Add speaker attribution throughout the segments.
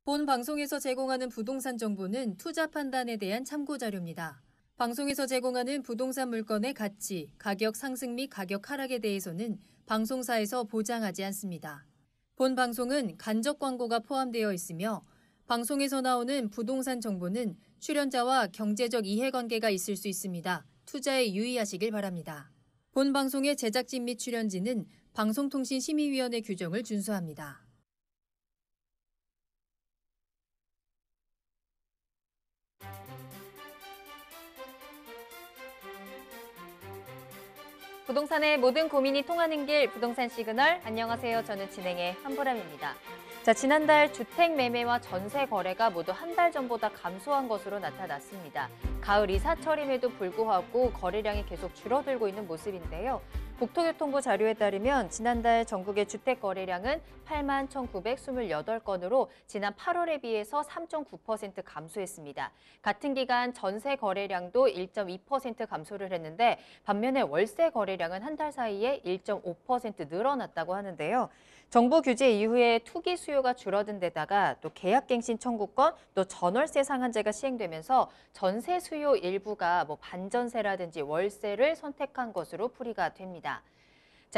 Speaker 1: 본 방송에서 제공하는 부동산 정보는 투자 판단에 대한 참고 자료입니다. 방송에서 제공하는 부동산 물건의 가치, 가격 상승 및 가격 하락에 대해서는 방송사에서 보장하지 않습니다. 본 방송은 간접 광고가 포함되어 있으며 방송에서 나오는 부동산 정보는 출연자와 경제적 이해관계가 있을 수 있습니다. 투자에 유의하시길 바랍니다. 본 방송의 제작진 및 출연진은 방송통신심의위원회 규정을 준수합니다.
Speaker 2: 부동산의 모든 고민이 통하는 길 부동산 시그널. 안녕하세요. 저는 진행의 한보람입니다. 지난달 주택 매매와 전세 거래가 모두 한 달 전보다 감소한 것으로 나타났습니다. 가을 이사철임에도 불구하고 거래량이 계속 줄어들고 있는 모습인데요. 국토교통부 자료에 따르면 지난달 전국의 주택 거래량은 8만 1,928건으로 지난 8월에 비해서 3.9% 감소했습니다. 같은 기간 전세 거래량도 1.2% 감소를 했는데 반면에 월세 거래량은 한 달 사이에 1.5% 늘어났다고 하는데요. 정부 규제 이후에 투기 수요가 줄어든 데다가 또 계약갱신 청구권, 또 전월세 상한제가 시행되면서 전세 수요 일부가 반전세라든지 월세를 선택한 것으로 풀이가 됩니다.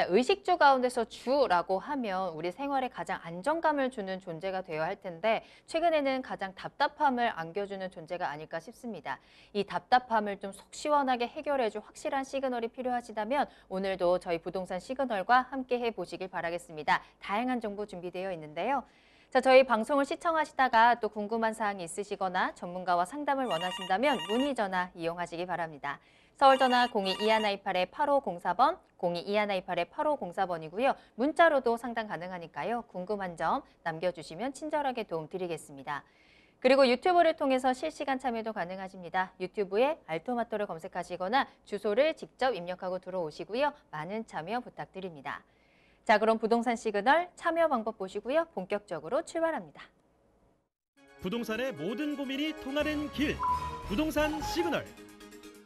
Speaker 2: 의식주 가운데서 주라고 하면 우리 생활에 가장 안정감을 주는 존재가 되어야 할 텐데 최근에는 가장 답답함을 안겨주는 존재가 아닐까 싶습니다. 이 답답함을 좀 속 시원하게 해결해줄 확실한 시그널이 필요하시다면 오늘도 저희 부동산 시그널과 함께 해보시길 바라겠습니다. 다양한 정보 준비되어 있는데요. 저희 방송을 시청하시다가 또 궁금한 사항이 있으시거나 전문가와 상담을 원하신다면 문의 전화 이용하시기 바랍니다. 서울 전화 02-2128-8504번, 02-2128-8504번이고요. 문자로도 상담 가능하니까요. 궁금한 점 남겨주시면 친절하게 도움드리겠습니다. 그리고 유튜브를 통해서 실시간 참여도 가능하십니다. 유튜브에 알토마토를 검색하시거나 주소를 직접 입력하고 들어오시고요. 많은 참여 부탁드립니다. 그럼 부동산 시그널 참여 방법 보시고요. 본격적으로 출발합니다.
Speaker 3: 부동산의 모든 고민이 통하는 길, 부동산 시그널.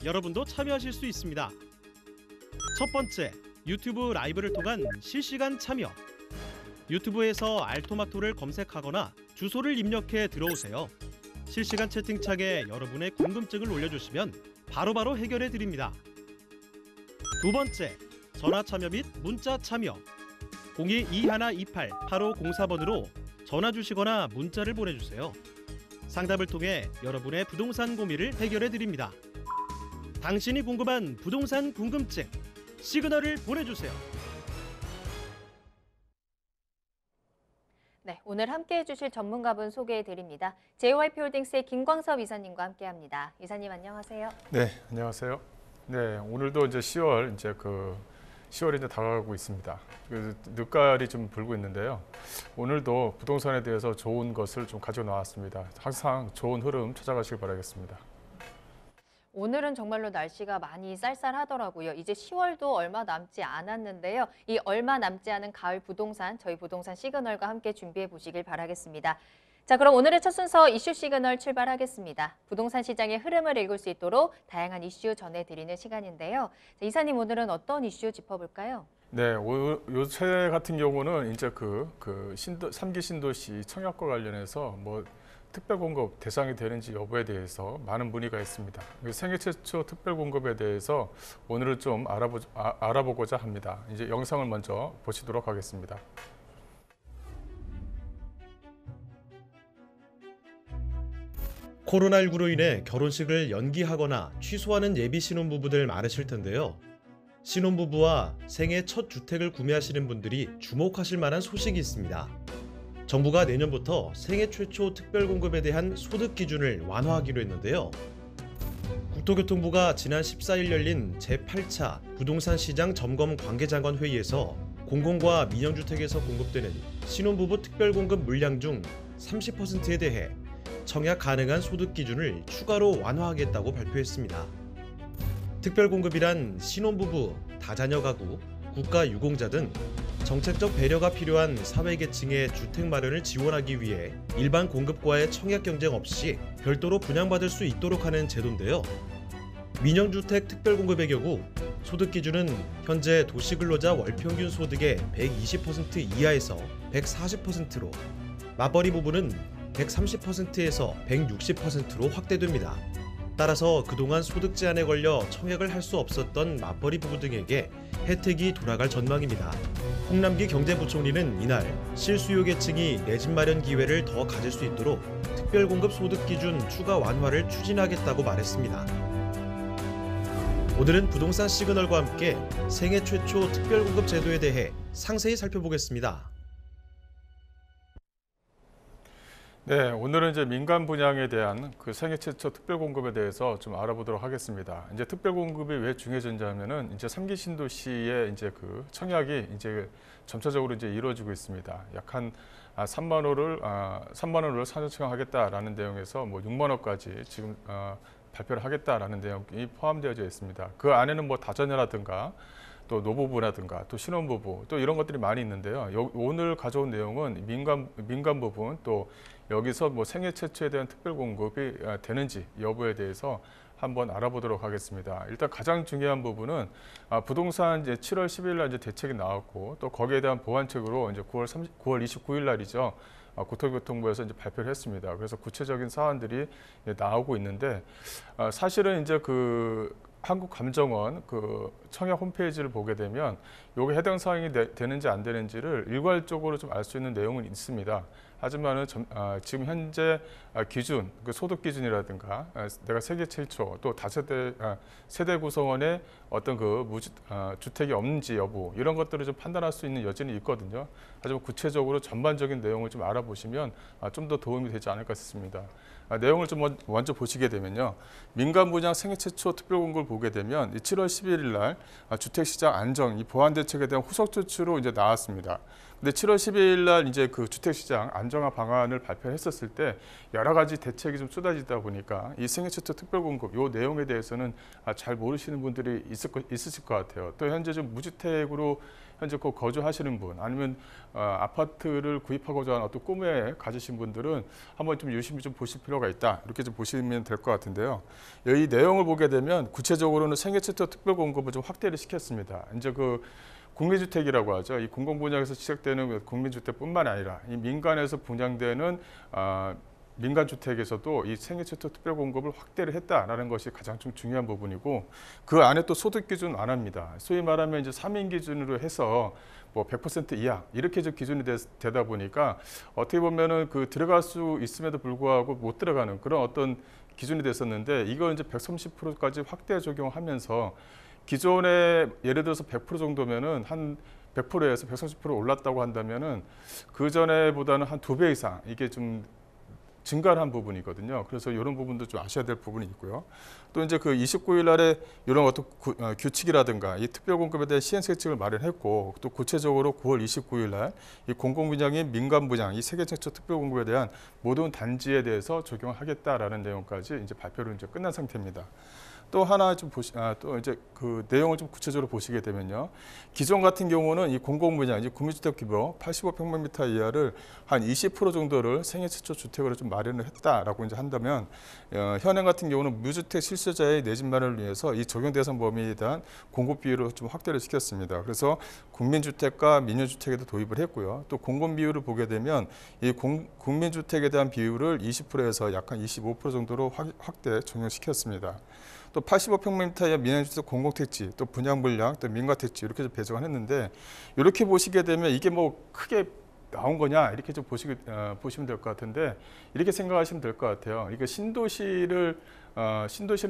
Speaker 3: 여러분도 참여하실 수 있습니다. 첫 번째, 유튜브 라이브를 통한 실시간 참여. 유튜브에서 알토마토를 검색하거나 주소를 입력해 들어오세요. 실시간 채팅창에 여러분의 궁금증을 올려주시면 바로바로 해결해 드립니다. 두 번째, 전화 참여 및 문자 참여. 02-2128-8504번으로 전화 주시거나 문자를 보내주세요. 상담을 통해 여러분의 부동산 고민을 해결해 드립니다. 당신이 궁금한 부동산 궁금증, 시그널을 보내주세요.
Speaker 2: 네, 오늘 함께해 주실 전문가분 소개해 드립니다. JYP홀딩스의 김광섭 이사님과 함께합니다. 이사님 안녕하세요.
Speaker 4: 네, 안녕하세요. 네, 오늘도 이제 10월이 이제 다가가고 있습니다. 그래서 늦가을이 좀 불고 있는데요. 오늘도 부동산에 대해서 좋은 것을 좀 가지고 나왔습니다. 항상 좋은 흐름 찾아가시길 바라겠습니다.
Speaker 2: 오늘은 정말로 날씨가 많이 쌀쌀하더라고요. 이제 10월도 얼마 남지 않았는데요. 이 얼마 남지 않은 가을 부동산, 저희 부동산 시그널과 함께 준비해 보시길 바라겠습니다. 그럼 오늘의 첫 순서 이슈 시그널 출발하겠습니다. 부동산 시장의 흐름을 읽을 수 있도록 다양한 이슈 전해드리는 시간인데요. 이사님 오늘은 어떤 이슈 짚어볼까요?
Speaker 4: 네, 요새 같은 경우는 이제 3기 신도시 청약과 관련해서 특별 공급 대상이 되는지 여부에 대해서 많은 문의가 있습니다. 생애 최초 특별 공급에 대해서 오늘은 좀 알아보고자 합니다. 이제 영상을 먼저 보시도록 하겠습니다.
Speaker 3: 코로나19로 인해 결혼식을 연기하거나 취소하는 예비 신혼부부들 많으실 텐데요. 신혼부부와 생애 첫 주택을 구매하시는 분들이 주목하실 만한 소식이 있습니다. 정부가 내년부터 생애 최초 특별공급에 대한 소득 기준을 완화하기로 했는데요. 국토교통부가 지난 14일 열린 제8차 부동산 시장 점검 관계장관 회의에서 공공과 민영주택에서 공급되는 신혼부부 특별공급 물량 중 30%에 대해 청약 가능한 소득 기준을 추가로 완화하겠다고 발표했습니다. 특별공급이란 신혼부부, 다자녀 가구, 국가유공자 등 정책적 배려가 필요한 사회계층의 주택 마련을 지원하기 위해 일반 공급과의 청약 경쟁 없이 별도로 분양받을 수 있도록 하는 제도인데요. 민영주택 특별공급의 경우 소득 기준은 현재 도시근로자 월평균 소득의 120% 이하에서 140%로, 맞벌이 부부는 130%에서 160%로 확대됩니다. 따라서 그동안 소득 제한에 걸려 청약을 할 수 없었던 맞벌이 부부 등에게 혜택이 돌아갈 전망입니다. 홍남기 경제부총리는 이날 실수요 계층이 내 집 마련 기회를 더 가질 수 있도록 특별공급 소득 기준 추가 완화를 추진하겠다고 말했습니다. 오늘은 부동산 시그널과 함께 생애 최초 특별공급 제도에 대해 상세히 살펴보겠습니다.
Speaker 4: 네, 오늘은 이제 민간 분양에 대한 그 생애 최초 특별 공급에 대해서 좀 알아보도록 하겠습니다. 이제 특별 공급이 왜 중요해졌냐면은 이제 3기 신도시의 이제 그 청약이 이제 점차적으로 이제 이루어지고 있습니다. 약 한 3만 원을 사전 청약하겠다라는 내용에서 뭐 6만 원까지 지금 발표를 하겠다라는 내용이 포함되어져 있습니다. 그 안에는 뭐 다자녀라든가 또 노부부라든가 또 신혼부부 또 이런 것들이 많이 있는데요. 오늘 가져온 내용은 민간 부분 또 여기서 뭐 생애 최초에 대한 특별 공급이 되는지 여부에 대해서 한번 알아보도록 하겠습니다. 일단 가장 중요한 부분은 부동산 이제 7월 10일 날 이제 대책이 나왔고 또 거기에 대한 보완책으로 이제 9월 29일 날이죠. 국토교통부에서 이제 발표를 했습니다. 그래서 구체적인 사안들이 나오고 있는데 사실은 이제 그 한국감정원 그 청약 홈페이지를 보게 되면 요게 해당 사항이 되는지 안 되는지를 일괄적으로 좀 알 수 있는 내용은 있습니다. 하지만은 지금 현재 기준, 그 소득 기준이라든가 내가 세계 최초 또 다세대 세대 구성원의 어떤 그 주택이 없는지 여부 이런 것들을 좀 판단할 수 있는 여지는 있거든요. 하지만 구체적으로 전반적인 내용을 좀 알아보시면 좀 더 도움이 되지 않을까 싶습니다. 내용을 좀 먼저 보시게 되면요. 민간 분양 생애 최초 특별 공급을 보게 되면 7월 11일 날 주택시장 안정 이 보완 대책에 대한 후속 조치로 이제 나왔습니다. 근데 7월 12일 날 이제 그 주택시장 안정화 방안을 발표했었을 때 여러 가지 대책이 좀 쏟아지다 보니까 이 생애 최초 특별 공급 요 내용에 대해서는 잘 모르시는 분들이 있으실 것 같아요. 또 현재 좀 무주택으로 현재 거주하시는 분 아니면 아파트를 구입하고자 하는 어떤 꿈에 가지신 분들은 한번 좀 유심히 좀 보실 필요가 있다. 이렇게 좀 보시면 될 것 같은데요. 이 내용을 보게 되면 구체적으로는 생애 최초 특별 공급을 좀 확대를 시켰습니다. 이제 그 국민주택이라고 하죠. 이 공공분양에서 시작되는 국민주택뿐만 아니라 이 민간에서 분양되는 민간주택에서도 이 생애 최초 특별 공급을 확대를 했다라는 것이 가장 좀 중요한 부분이고 그 안에 또 소득 기준 완화입니다. 소위 말하면 이제 3인 기준으로 해서 뭐 100% 이하 이렇게 좀 기준이 되다 보니까 어떻게 보면은 그 들어갈 수 있음에도 불구하고 못 들어가는 그런 어떤 기준이 됐었는데 이걸 이제 130%까지 확대 적용하면서 기존에 예를 들어서 100% 정도면은 한 100%에서 130% 올랐다고 한다면은 그 전에보다는 한 2배 이상 이게 좀 증가를 한 부분이거든요. 그래서 이런 부분도 좀 아셔야 될 부분이 있고요. 또 이제 그 29일 날에 이런 어떤 규칙이라든가 이 특별 공급에 대한 시행책을 마련했고 또 구체적으로 9월 29일 날 이 공공분양인 민간 분양 이 세계 최초 특별 공급에 대한 모든 단지에 대해서 적용하겠다라는 내용까지 이제 발표를 이제 끝난 상태입니다. 또 하나 좀 또 이제 그 내용을 좀 구체적으로 보시게 되면요. 기존 같은 경우는 이 공공분양, 이제 구민주택 규모 85평방미터 이하를 한 20% 정도를 생애 최초 주택으로 좀 마련을 했다라고 이제 한다면 현행 같은 경우는 무주택 실수요자의 내 집 마련을 위해서 이 적용 대상 범위에 대한 공급 비율을 좀 확대를 시켰습니다. 그래서 국민주택과 민영주택에도 도입을 했고요. 또 공급 비율을 보게 되면 이 국민주택에 대한 비율을 20%에서 약간 25% 정도로 확대 적용시켰습니다. 또 85평미터 이하 민영주택 공공택지, 또 분양불량, 또 민가택지 이렇게 좀 배정을 했는데 이렇게 보시게 되면 이게 뭐 크게 나온 거냐 이렇게 좀 보시면 될 것 같은데 이렇게 생각하시면 될 것 같아요. 이게 신도시를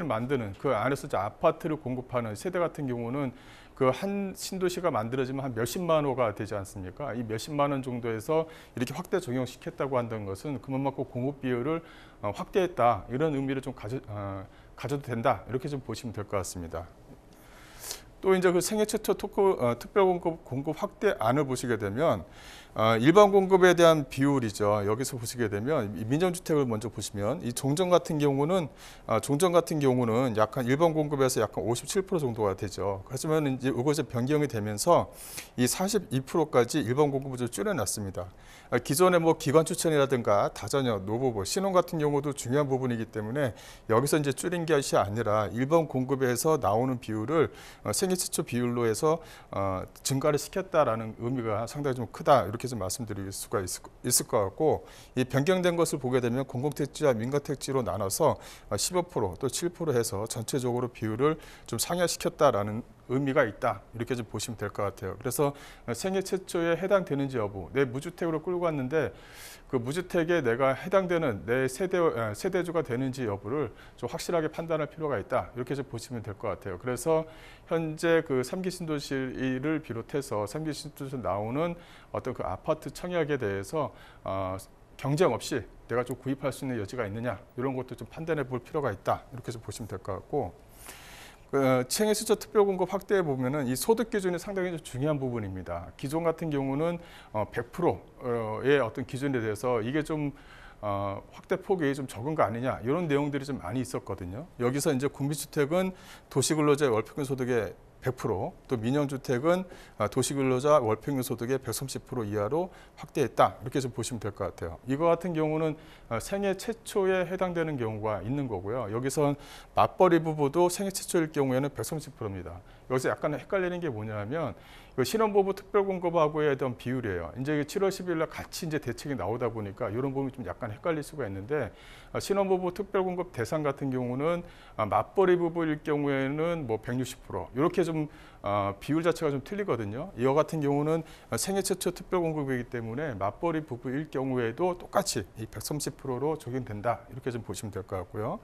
Speaker 4: 만드는 그 안에서 이제 아파트를 공급하는 세대 같은 경우는 그 한 신도시가 만들어지면 한 몇십만 호가 되지 않습니까? 이 몇십만 원 정도에서 이렇게 확대 적용시켰다고 한다는 것은 그만큼 공급 비율을 확대했다 이런 의미를 좀 가져도 된다 이렇게 좀 보시면 될 것 같습니다. 또 이제 그 생애 최초 특별 공급 확대안을 보시게 되면 일반 공급에 대한 비율이죠. 여기서 보시게 되면 민정주택을 먼저 보시면 이 종전 같은 경우는 약간 일반 공급에서 약간 57% 정도가 되죠. 하지만 이제 이것이 변경이 되면서 이 42%까지 일반 공급을 좀 줄여놨습니다. 기존의 뭐 기관 추천이라든가 다자녀, 노부부, 신혼 같은 경우도 중요한 부분이기 때문에 여기서 이제 줄인 것이 아니라 일반 공급에서 나오는 비율을 생애 생애 최초 비율로 해서 증가를 시켰다라는 의미가 상당히 좀 크다 이렇게 좀 말씀드릴 수가 있을 것 같고, 이 변경된 것을 보게 되면 공공택지와 민간택지로 나눠서 15% 또 7% 해서 전체적으로 비율을 좀 상향시켰다라는 의미가 있다 이렇게 좀 보시면 될 것 같아요. 그래서 생애 최초에 해당되는지 여부, 내 무주택으로 끌고 왔는데 그 무주택에 내가 해당되는 내 세대주가 되는지 여부를 좀 확실하게 판단할 필요가 있다 이렇게 좀 보시면 될 것 같아요. 그래서 현재 그 3기 신도시를 비롯해서 3기 신도시에서 나오는 어떤 그 아파트 청약에 대해서 경쟁 없이 내가 좀 구입할 수 있는 여지가 있느냐 이런 것도 좀 판단해 볼 필요가 있다 이렇게 좀 보시면 될 것 같고, 생애 최초 특별공급 확대해 보면은 이 소득 기준이 상당히 좀 중요한 부분입니다. 기존 같은 경우는 100%의 어떤 기준에 대해서 이게 좀 확대 폭이 좀 적은 거 아니냐 이런 내용들이 좀 많이 있었거든요. 여기서 이제 국민주택은 도시근로자 월평균 소득의 100%, 또 민영주택은 도시근로자 월평균 소득의 130% 이하로 확대했다 이렇게 좀 보시면 될 것 같아요. 이거 같은 경우는 생애 최초에 해당되는 경우가 있는 거고요. 여기선 맞벌이 부부도 생애 최초일 경우에는 130%입니다. 여기서 약간 헷갈리는 게 뭐냐면 신혼부부 특별공급하고의 어떤 비율이에요. 이제 7월 10일 날 같이 이제 대책이 나오다 보니까 이런 부분이 좀 약간 헷갈릴 수가 있는데, 신혼부부 특별공급 대상 같은 경우는 맞벌이 부부일 경우에는 뭐 160% 이렇게 좀 비율 자체가 좀 틀리거든요. 이와 같은 경우는 생애 최초 특별공급이기 때문에 맞벌이 부부일 경우에도 똑같이 이 130%로 적용된다 이렇게 좀 보시면 될 것 같고요.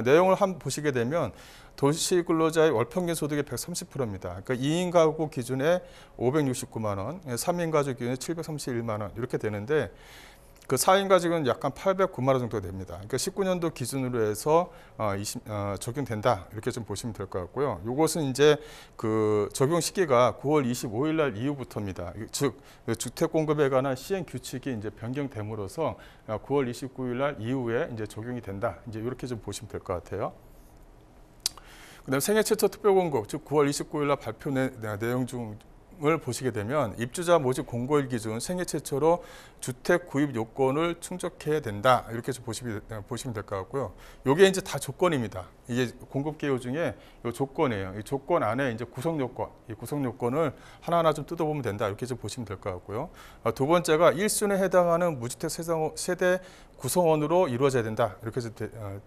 Speaker 4: 내용을 한번 보시게 되면 도시근로자의 월평균 소득의 130%입니다. 그러니까 2인 가구 기준에 569만 원, 3인 가족 기준에 731만 원 이렇게 되는데, 그 4인 가족은 약간 809만 원 정도 됩니다. 그러니까 19년도 기준으로 해서 적용된다 이렇게 좀 보시면 될 것 같고요. 이것은 이제 그 적용 시기가 9월 25일 날 이후부터입니다. 즉 주택 공급에 관한 시행 규칙이 이제 변경됨으로써 9월 29일 날 이후에 이제 적용이 된다. 이제 이렇게 좀 보시면 될 것 같아요. 그다음 생애 최초 특별공급, 즉 9월 29일 날 발표 내용 을 보시게 되면 입주자 모집 공고일 기준 생애 최초로 주택 구입 요건을 충족해야 된다 이렇게 좀 보시면 될 것 같고요. 이게 이제 다 조건입니다. 이게 공급 개요 중에 이 조건이에요. 이 조건 안에 이제 구성 요건, 이 구성 요건을 하나하나 좀 뜯어보면 된다 이렇게 좀 보시면 될 것 같고요. 두 번째가 1순위에 해당하는 무주택 세대 구성원으로 이루어져야 된다 이렇게 좀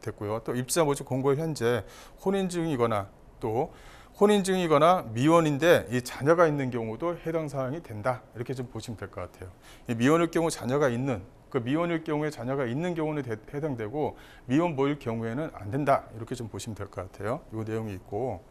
Speaker 4: 됐고요. 또 입주자 모집 공고일 현재 혼인 중이거나 또 혼인 중이거나 미혼인데 이 자녀가 있는 경우도 해당 사항이 된다 이렇게 좀 보시면 될 것 같아요. 이 미혼일 경우 자녀가 있는, 그 미혼일 경우에 자녀가 있는 경우는 해당되고 미혼모일 경우에는 안 된다 이렇게 좀 보시면 될 것 같아요. 이 내용이 있고,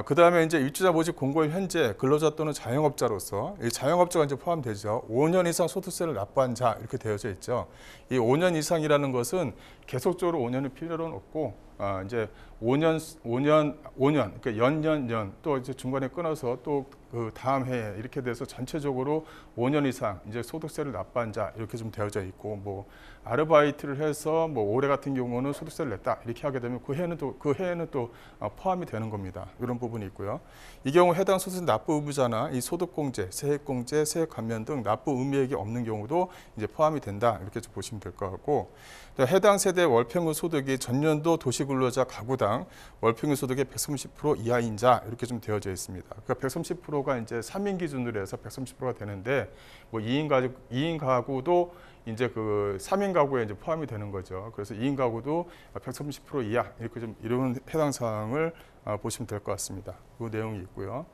Speaker 4: 그 다음에 이제 입주자 모집 공고일 현재 근로자 또는 자영업자로서, 이 자영업자가 이제 포함되죠. 5년 이상 소득세를 납부한 자 이렇게 되어져 있죠. 이 5년 이상이라는 것은 계속적으로 5년이 필요는 없고, 이제 5년, 그러니까 연 또 이제 중간에 끊어서 또 그 다음 해에 이렇게 돼서 전체적으로 5년 이상 이제 소득세를 납부한 자 이렇게 좀 되어져 있고, 뭐 아르바이트를 해서 뭐 올해 같은 경우는 소득세를 냈다 이렇게 하게 되면 그 해에는 또 포함이 되는 겁니다. 이런 부분이 있고요. 이 경우 해당 소득세 납부 의무자나 이 소득공제, 세액공제, 세액 감면 등 납부 의무액이 없는 경우도 이제 포함이 된다 이렇게 좀 보시면 될 것 같고, 해당 세대 월평균 소득이 전년도 도시근로자 가구당 월평균 소득의 130% 이하인 자 이렇게 좀 되어져 있습니다. 그러니까 130%가 이제 3인 기준으로 해서 130%가 되는데, 뭐 2인 가구도 이제 그 3인 가구에 이제 포함이 되는 거죠. 그래서 2인 가구도 130% 이하 이렇게 좀 이런 해당 사항을 보시면 될 것 같습니다. 그 내용이 있고요.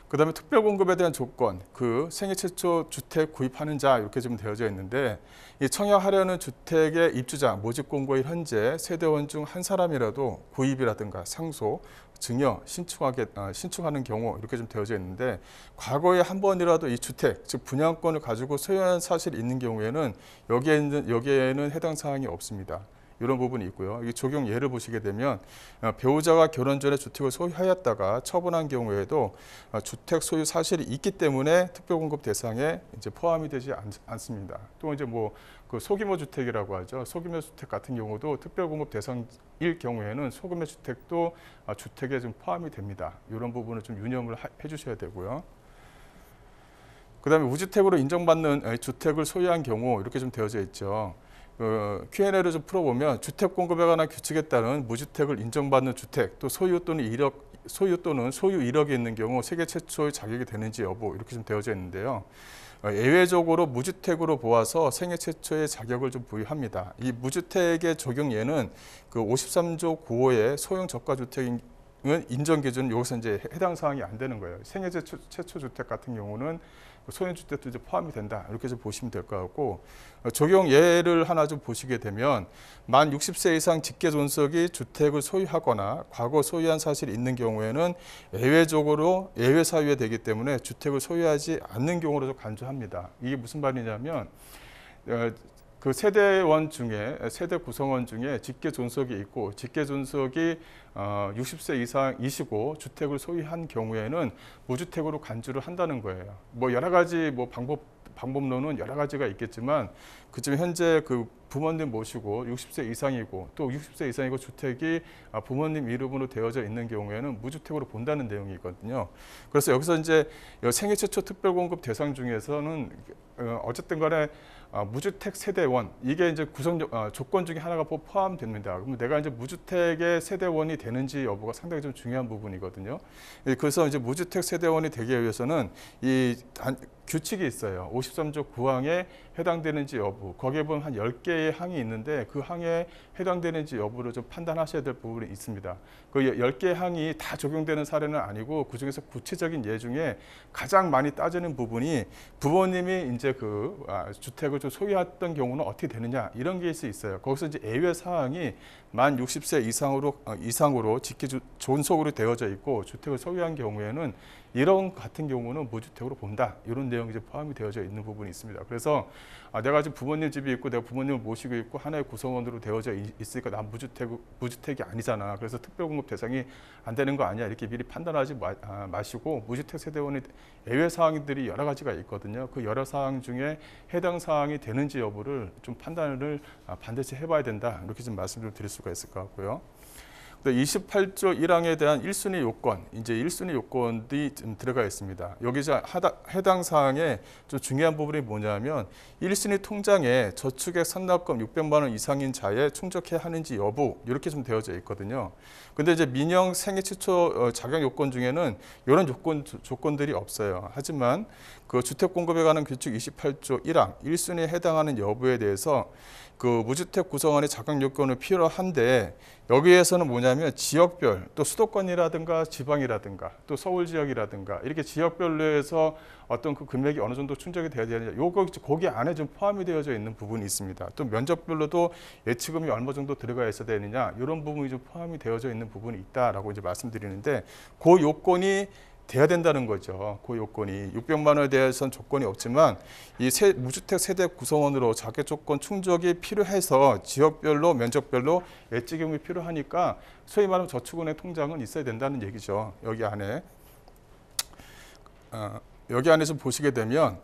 Speaker 4: 그다음에 특별공급에 대한 조건, 그 생애 최초 주택 구입하는 자 이렇게 좀 되어져 있는데, 이 청약하려는 주택의 입주자 모집 공고일 현재 세대원 중 한 사람이라도 구입이라든가 상소, 증여, 신축하는 경우 이렇게 좀 되어져 있는데, 과거에 한 번이라도 이 주택, 즉 분양권을 가지고 소유한 사실이 있는 경우에는 여기에는 해당 사항이 없습니다. 이런 부분이 있고요. 이 적용 예를 보시게 되면 배우자가 결혼 전에 주택을 소유하였다가 처분한 경우에도 주택 소유 사실이 있기 때문에 특별공급 대상에 이제 포함이 되지 않습니다. 또 이제 뭐 그 소규모 주택이라고 하죠. 소규모 주택 같은 경우도 특별공급 대상일 경우에는 소규모 주택도 주택에 좀 포함이 됩니다. 이런 부분을 좀 유념을 해주셔야 되고요. 그다음에 무주택으로 인정받는 주택을 소유한 경우 이렇게 좀 되어져 있죠. Q&A를 좀 풀어보면 주택 공급에 관한 규칙에 따른 무주택을 인정받는 주택, 또 소유 또는 소유 또는 소유 이력이 있는 경우 세계 최초의 자격이 되는지 여부 이렇게 좀 되어져 있는데요. 예외적으로 무주택으로 보아서 생애 최초의 자격을 좀 부여합니다. 이 무주택의 적용 예는 그 53조 9호의 소형 저가주택은 인정 기준 여기서 이제 해당 사항이 안 되는 거예요. 생애 최초 주택 같은 경우는 소형 주택도 이제 포함이 된다 이렇게 좀 보시면 될 것 같고 적용 예를 하나 좀 보시게 되면 만 60세 이상 직계 존속이 주택을 소유하거나 과거 소유한 사실이 있는 경우에는 예외적으로 예외 사유에 되기 때문에 주택을 소유하지 않는 경우로 좀 간주합니다. 이게 무슨 말이냐면 그 세대원 중에 세대 구성원 중에 직계 존속이 있고 직계 존속이 60세 이상이시고 주택을 소유한 경우에는 무주택으로 간주를 한다는 거예요. 뭐 여러 가지 뭐 방법론은 여러 가지가 있겠지만 그중 현재 그 부모님 모시고 60세 이상이고 또 60세 이상이고 주택이 부모님 이름으로 되어져 있는 경우에는 무주택으로 본다는 내용이거든요. 그래서 여기서 이제 생애 최초 특별공급 대상 중에서는 어쨌든 간에 무주택 세대원 이게 이제 조건 중에 하나가 포함됩니다. 그럼 내가 이제 무주택의 세대원이 되는지 여부가 상당히 좀 중요한 부분이거든요. 그래서 이제 무주택 세대원이 되기 위해서는 이 규칙이 있어요. 53조 9항에 해당되는지 여부. 거기에 보면 한 10개의 항이 있는데 그 항에 해당되는지 여부를 좀 판단하셔야 될 부분이 있습니다. 그 10개의 항이 다 적용되는 사례는 아니고 그중에서 구체적인 예 중에 가장 많이 따지는 부분이 부모님이 이제 그 주택을 좀 소유했던 경우는 어떻게 되느냐 이런 게 있을 수 있어요. 거기서 이제 예외 사항이 만 60세 이상으로 직계 존속으로 되어져 있고 주택을 소유한 경우에는 이런 같은 경우는 무주택으로 본다. 이런 내용이 이제 포함이 되어져 있는 부분이 있습니다. 그래서 내가 지금 부모님 집이 있고 내가 부모님을 모시고 있고 하나의 구성원으로 되어져 있으니까 난 무주택이 아니잖아. 그래서 특별공급 대상이 안 되는 거 아니야. 이렇게 미리 판단하지 마시고 무주택 세대원이 예외 사항들이 여러 가지가 있거든요. 그 여러 사항 중에 해당 사항이 되는지 여부를 좀 판단을 반드시 해봐야 된다. 이렇게 좀 말씀을 드릴 수가 있을 것 같고요. 28조 1항에 대한 1순위 요건, 이제 1순위 요건이 좀 들어가 있습니다. 여기 해당 사항에 좀 중요한 부분이 뭐냐면 1순위 통장에 저축액 선납금 600만 원 이상인 자에 충족해야 하는지 여부 이렇게 좀 되어져 있거든요. 근데 이제 민영 생애 최초 자격 요건 중에는 이런 조건들이 없어요. 하지만 그 주택 공급에 관한 규칙 28조 1항 1순위에 해당하는 여부에 대해서 그 무주택 구성원의 자격 요건을 필요한데 여기에서는 뭐냐면 지역별 또 수도권이라든가 지방이라든가 또 서울 지역이라든가 이렇게 지역별로 해서 어떤 그 금액이 어느 정도 충족이 돼야 되느냐 요거 거기 안에 좀 포함이 되어져 있는 부분이 있습니다. 또 면적별로도 예치금이 얼마 정도 들어가 있어야 되느냐 이런 부분이 좀 포함이 되어져 있는 부분이 있다라고 이제 말씀드리는데 그 요건이 돼야 된다는 거죠. 그 요건이 600만 원에 대해서는 조건이 없지만 이 무주택 세대 구성원으로 자격 조건 충족이 필요해서 지역별로 면적별로 예치금이 필요하니까 소위 말하면 저축은행 통장은 있어야 된다는 얘기죠. 여기 안에 좀 보시게 되면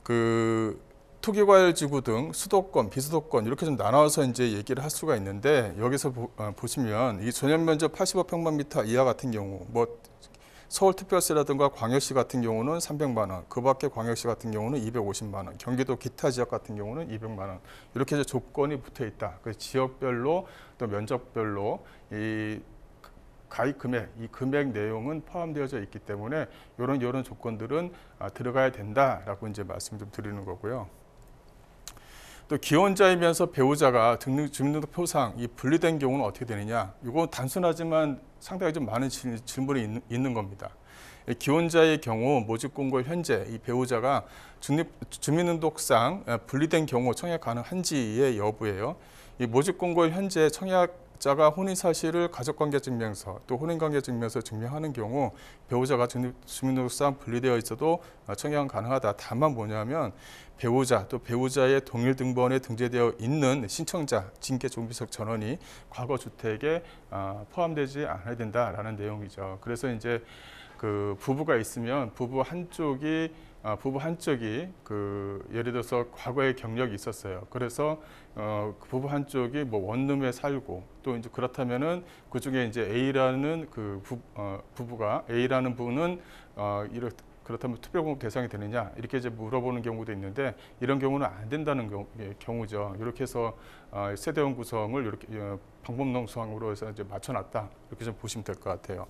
Speaker 4: 그 투기과열지구 등 수도권, 비수도권 이렇게 좀 나눠서 이제 얘기를 할 수가 있는데 여기서 보시면 이 전용 면적 85평방미터 이하 같은 경우 뭐 서울특별시라든가 광역시 같은 경우는 300만 원, 그 밖에 광역시 같은 경우는 250만 원, 경기도 기타 지역 같은 경우는 200만 원 이렇게 이제 조건이 붙어 있다. 그 지역별로 또 면적별로 이 가입 금액, 이 금액 내용은 포함되어져 있기 때문에 이런 조건들은 들어가야 된다라고 이제 말씀 좀 드리는 거고요. 또 기혼자이면서 배우자가 주민등록표상 이 분리된 경우는 어떻게 되느냐? 이건 단순하지만 상당히 좀 많은 질문이 있는 겁니다. 기혼자의 경우 모집공고 현재 이 배우자가 주민등록상 분리된 경우 청약 가능한지의 여부예요. 이 모집공고 현재 청약자가 혼인사실을 가족관계증명서 또 혼인관계증명서 증명하는 경우 배우자가 주민등록상 분리되어 있어도 청약은 가능하다. 다만 뭐냐면 배우자 또 배우자의 동일 등본에 등재되어 있는 신청자 징계종비석 전원이 과거 주택에 포함되지 않아야 된다라는 내용이죠. 그래서 이제 그 부부가 있으면 부부 한쪽이 그 예를 들어서 과거에 경력이 있었어요. 그래서 부부 한쪽이 뭐 원룸에 살고 또 이제 그렇다면은 그 중에 이제 A라는 그 부부가 A라는 분은 그렇다면 특별공급 대상이 되느냐 이렇게 이제 물어보는 경우도 있는데 이런 경우는 안 된다는 경우죠. 이렇게 해서 세대원 구성을 이렇게 방법론상으로 해서 이제 맞춰놨다 이렇게 좀 보시면 될 것 같아요.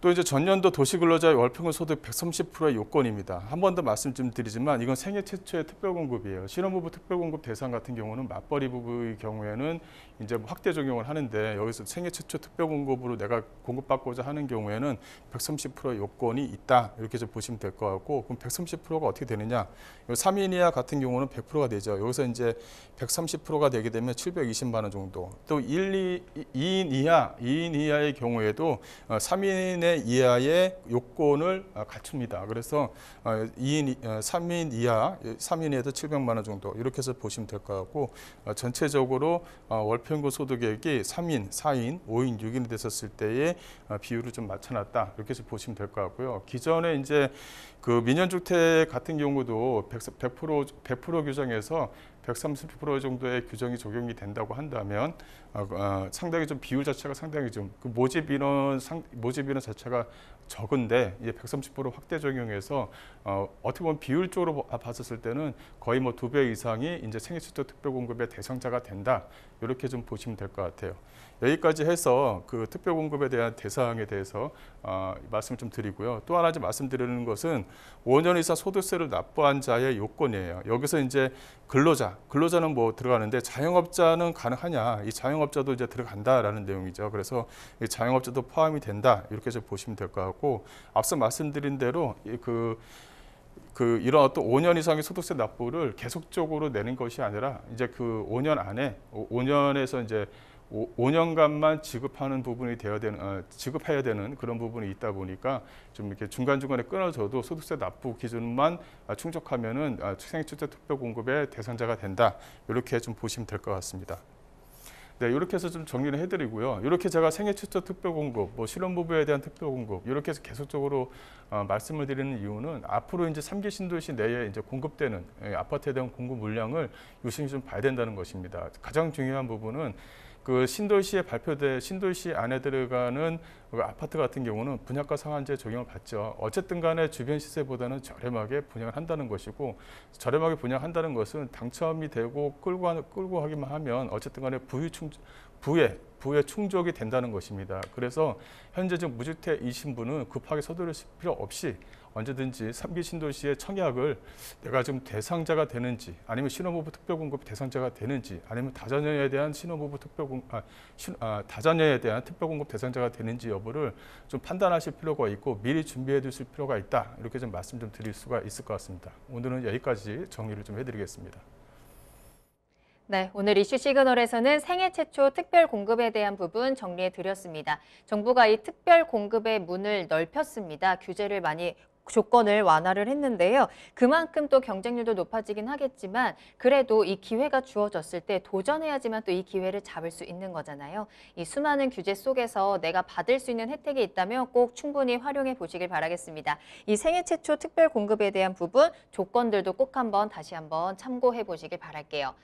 Speaker 4: 또 이제 전년도 도시근로자의 월평균 소득 130%의 요건입니다. 한 번 더 말씀 좀 드리지만 이건 생애 최초의 특별공급이에요. 신혼부부 특별공급 대상 같은 경우는 맞벌이 부부의 경우에는 이제 뭐 확대 적용을 하는데 여기서 생애 최초 특별공급으로 내가 공급받고자 하는 경우에는 130%의 요건이 있다. 이렇게 좀 보시면 될 것 같고 그럼 130%가 어떻게 되느냐? 3인 이하 같은 경우는 100%가 되죠. 여기서 이제 130%가 되게 되면 720만 원 정도. 또 2인 이하의 경우에도 3인 이하의 요건을 갖춥니다. 그래서 3인 이하에도 700만 원 정도 이렇게 해서 보시면 될 것 같고 전체적으로 월평균 소득액이 3인, 4인, 5인, 6인이 됐었을 때의 비율을 좀 맞춰놨다 이렇게 해서 보시면 될 것 같고요. 기존에 이제 그 민연주택 같은 경우도 100% 규정에서 130% 정도의 규정이 적용이 된다고 한다면 상당히 좀 비율 자체가 상당히 좀 그 모집 인원 자체가 적은데 이제 130% 확대 적용해서 어떻게 보면 비율적으로 봤었을 때는 거의 뭐 2배 이상이 이제 생애 최초 특별공급의 대상자가 된다 이렇게 좀 보시면 될 것 같아요. 여기까지 해서 그 특별공급에 대한 대상에 대해서 말씀을 좀 드리고요. 또 하나 말씀드리는 것은 5년 이상 소득세를 납부한 자의 요건이에요. 여기서 이제 근로자는 뭐 들어가는데 자영업자는 가능하냐? 이 자영업자도 이제 들어간다라는 내용이죠. 그래서 이 자영업자도 포함이 된다 이렇게 좀 보시면 될 것 같고 앞서 말씀드린 대로 이런 어떤 5년 이상의 소득세 납부를 계속적으로 내는 것이 아니라 이제 그 5년 안에 5년에서 이제 5년간만 지급해야 되는 그런 부분이 있다 보니까 좀 이렇게 중간중간에 끊어져도 소득세 납부 기준만 충족하면은 생애 최초 특별공급의 대상자가 된다. 이렇게 좀 보시면 될 것 같습니다. 네, 이렇게 해서 좀 정리를 해드리고요. 이렇게 제가 생애 최초 특별공급, 뭐 신혼부부에 대한 특별공급 이렇게 해서 계속적으로 말씀을 드리는 이유는 앞으로 이제 3기 신도시 내에 이제 공급되는 아파트에 대한 공급 물량을 유심히 좀 봐야 된다는 것입니다. 가장 중요한 부분은 그 신도시에 신도시 안에 들어가는 그 아파트 같은 경우는 분양가 상한제 적용을 받죠. 어쨌든 간에 주변 시세보다는 저렴하게 분양을 한다는 것이고 저렴하게 분양한다는 것은 당첨이 되고 끌고 하기만 하면 어쨌든 간에 부의 충족이 된다는 것입니다. 그래서 현재 지금 무주택이신 분은 급하게 서두르실 필요 없이 언제든지 3기 신도시의 청약을 내가 좀 대상자가 되는지 아니면 신혼부부 특별공급 대상자가 되는지 아니면 다자녀에 대한 다자녀에 대한 특별공급 대상자가 되는지 여부를 좀 판단하실 필요가 있고 미리 준비해 두실 필요가 있다. 이렇게 좀 말씀 좀 드릴 수가 있을 것 같습니다. 오늘은 여기까지 정리를 좀 해드리겠습니다.
Speaker 2: 네, 오늘 이슈 시그널에서는 생애 최초 특별 공급에 대한 부분 정리해 드렸습니다. 정부가 이 특별 공급의 문을 넓혔습니다. 조건을 완화를 했는데요. 그만큼 또 경쟁률도 높아지긴 하겠지만 그래도 이 기회가 주어졌을 때 도전해야지만 또 이 기회를 잡을 수 있는 거잖아요. 이 수많은 규제 속에서 내가 받을 수 있는 혜택이 있다면 꼭 충분히 활용해 보시길 바라겠습니다. 이 생애 최초 특별 공급에 대한 부분 조건들도 꼭 다시 한번 참고해 보시길 바랄게요.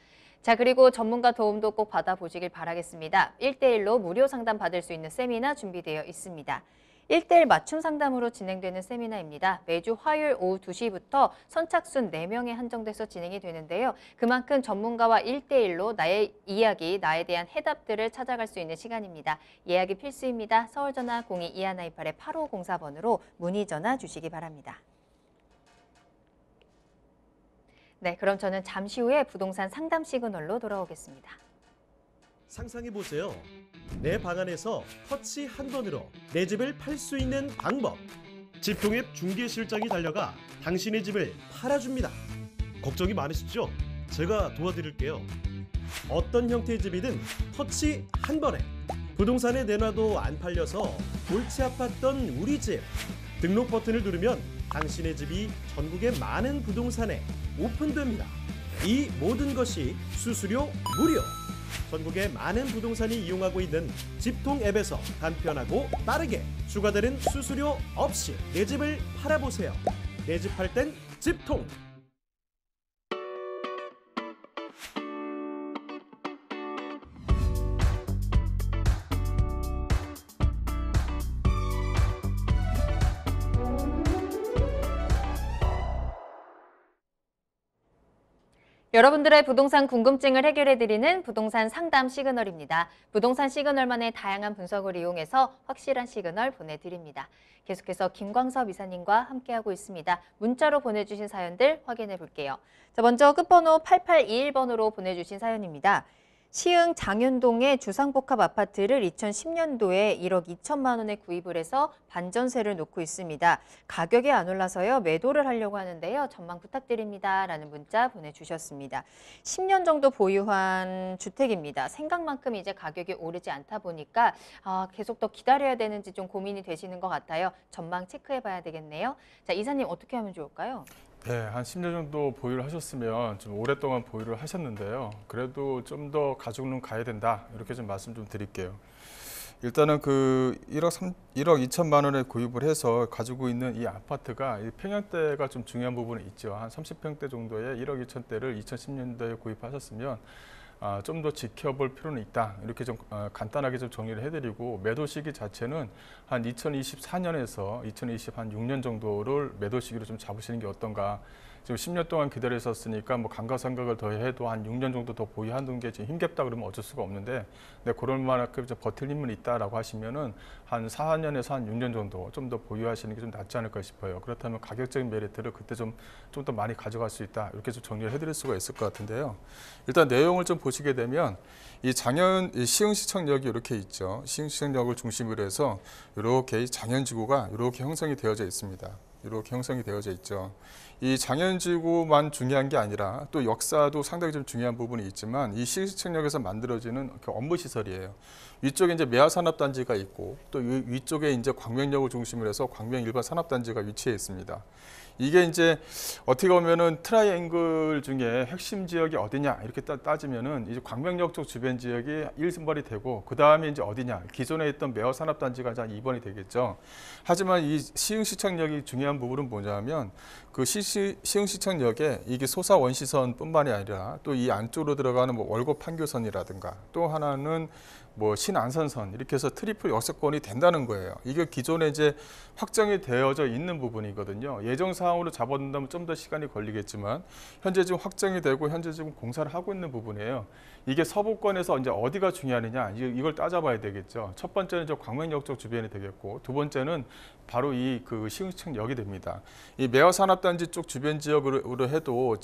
Speaker 2: 자, 그리고 전문가 도움도 꼭 받아보시길 바라겠습니다. 1대1로 무료 상담 받을 수 있는 세미나 준비되어 있습니다. 1대1 맞춤 상담으로 진행되는 세미나입니다. 매주 화요일 오후 2시부터 선착순 4명에 한정돼서 진행이 되는데요. 그만큼 전문가와 1대1로 나의 이야기, 나에 대한 해답들을 찾아갈 수 있는 시간입니다. 예약이 필수입니다. 서울전화 02-2128-8504번으로 문의 전화 주시기 바랍니다. 네, 그럼 저는 잠시 후에 부동산 상담 시그널로 돌아오겠습니다.
Speaker 3: 상상해보세요. 내 방 안에서 터치 한 번으로 내 집을 팔 수 있는 방법. 집통앱 중개실장이 달려가 당신의 집을 팔아줍니다. 걱정이 많으시죠? 제가 도와드릴게요. 어떤 형태의 집이든 터치 한 번에 부동산에 내놔도 안 팔려서 골치 아팠던 우리 집. 등록 버튼을 누르면 당신의 집이 전국의 많은 부동산에 오픈됩니다. 이 모든 것이 수수료 무료. 전국의 많은 부동산이 이용하고 있는 집통 앱에서 간편하고 빠르게 추가되는 수수료 없이 내 집을 팔아보세요. 내 집 팔 땐 집통.
Speaker 2: 여러분들의 부동산 궁금증을 해결해드리는 부동산 상담 시그널입니다. 부동산 시그널만의 다양한 분석을 이용해서 확실한 시그널 보내드립니다. 계속해서 김광섭 이사님과 함께하고 있습니다. 문자로 보내주신 사연들 확인해 볼게요. 자, 먼저 끝번호 8821번으로 보내주신 사연입니다. 시흥 장현동의 주상복합 아파트를 2010년도에 1억 2천만 원에 구입을 해서 반전세를 놓고 있습니다. 가격이 안 올라서요. 매도를 하려고 하는데요. 전망 부탁드립니다. 라는 문자 보내주셨습니다. 10년 정도 보유한 주택입니다. 생각만큼 이제 가격이 오르지 않다 보니까 계속 더 기다려야 되는지 좀 고민이 되시는 것 같아요. 전망 체크해 봐야 되겠네요. 자, 이사님 어떻게 하면 좋을까요?
Speaker 4: 네, 한 10년 정도 보유를 하셨으면 좀 오랫동안 보유를 하셨는데요. 그래도 좀 더 가족은 가야 된다. 이렇게 좀 말씀 좀 드릴게요. 일단은 그 1억 2천만 원에 구입을 해서 가지고 있는 이 아파트가 이 평형대가 좀 중요한 부분이 있죠. 한 30평대 정도의 1억 2천대를 2010년도에 구입하셨으면 좀 더 지켜볼 필요는 있다. 이렇게 좀 간단하게 좀 정리를 해드리고, 매도 시기 자체는 한 2024년에서 2026년 정도를 매도 시기로 좀 잡으시는 게 어떤가. 지금 10년 동안 기다리셨으니까 뭐 감가상각을 더해도 한 6년 정도 더 보유하는 게 지금 힘겹다 그러면 어쩔 수가 없는데, 네, 그럴 만큼 버틸 힘은 있다라고 하시면은 한 4년에서 한 6년 정도 좀 더 보유하시는 게 좀 낫지 않을까 싶어요. 그렇다면 가격적인 메리트를 그때 좀 더 많이 가져갈 수 있다. 이렇게 좀 정리를 해드릴 수가 있을 것 같은데요. 일단 내용을 좀 보시게 되면 이 시흥시청역이 이렇게 있죠. 시흥시청역을 중심으로 해서 이렇게 장현지구가 이렇게 형성이 되어져 있습니다. 이렇게 형성이 되어져 있죠. 이 장현지구만 중요한 게 아니라 또 역사도 상당히 좀 중요한 부분이 있지만, 이 시흥시청역에서 만들어지는 그 업무시설이에요. 위쪽에 이제 매화산업단지가 있고, 또 위쪽에 이제 광명역을 중심으로 해서 광명 일반 산업단지가 위치해 있습니다. 이게 이제 어떻게 보면은 트라이앵글 중에 핵심 지역이 어디냐 이렇게 따지면은 이제 광명역 쪽 주변 지역이 1번이 되고, 그 다음에 이제 어디냐, 기존에 있던 매화산업단지가 한 2번이 되겠죠. 하지만 이 시흥시청역이 중요한 부분은 뭐냐면, 그 시흥시청역에 이게 소사 원시선뿐만이 아니라 또 이 안쪽으로 들어가는 뭐 월곡 판교선이라든가, 또 하나는 뭐 신안산선, 이렇게 해서 트리플 역세권이 된다는 거예요. 이게 기존에 이제 확정이 되어져 있는 부분이거든요. 예정사항으로 잡아둔다면 좀 더 시간이 걸리겠지만, 현재 지금 확정이 되고 현재 지금 공사를 하고 있는 부분이에요. 이게 서부권에서 이제 어디가 중요하느냐, 이걸 따져봐야 되겠죠. 첫 번째는 저 광명역 쪽 주변이 되겠고, 두 번째는 바로 이 그 시흥시청역이 됩니다. 이 매화산업단지 쪽 주변 지역으로 해도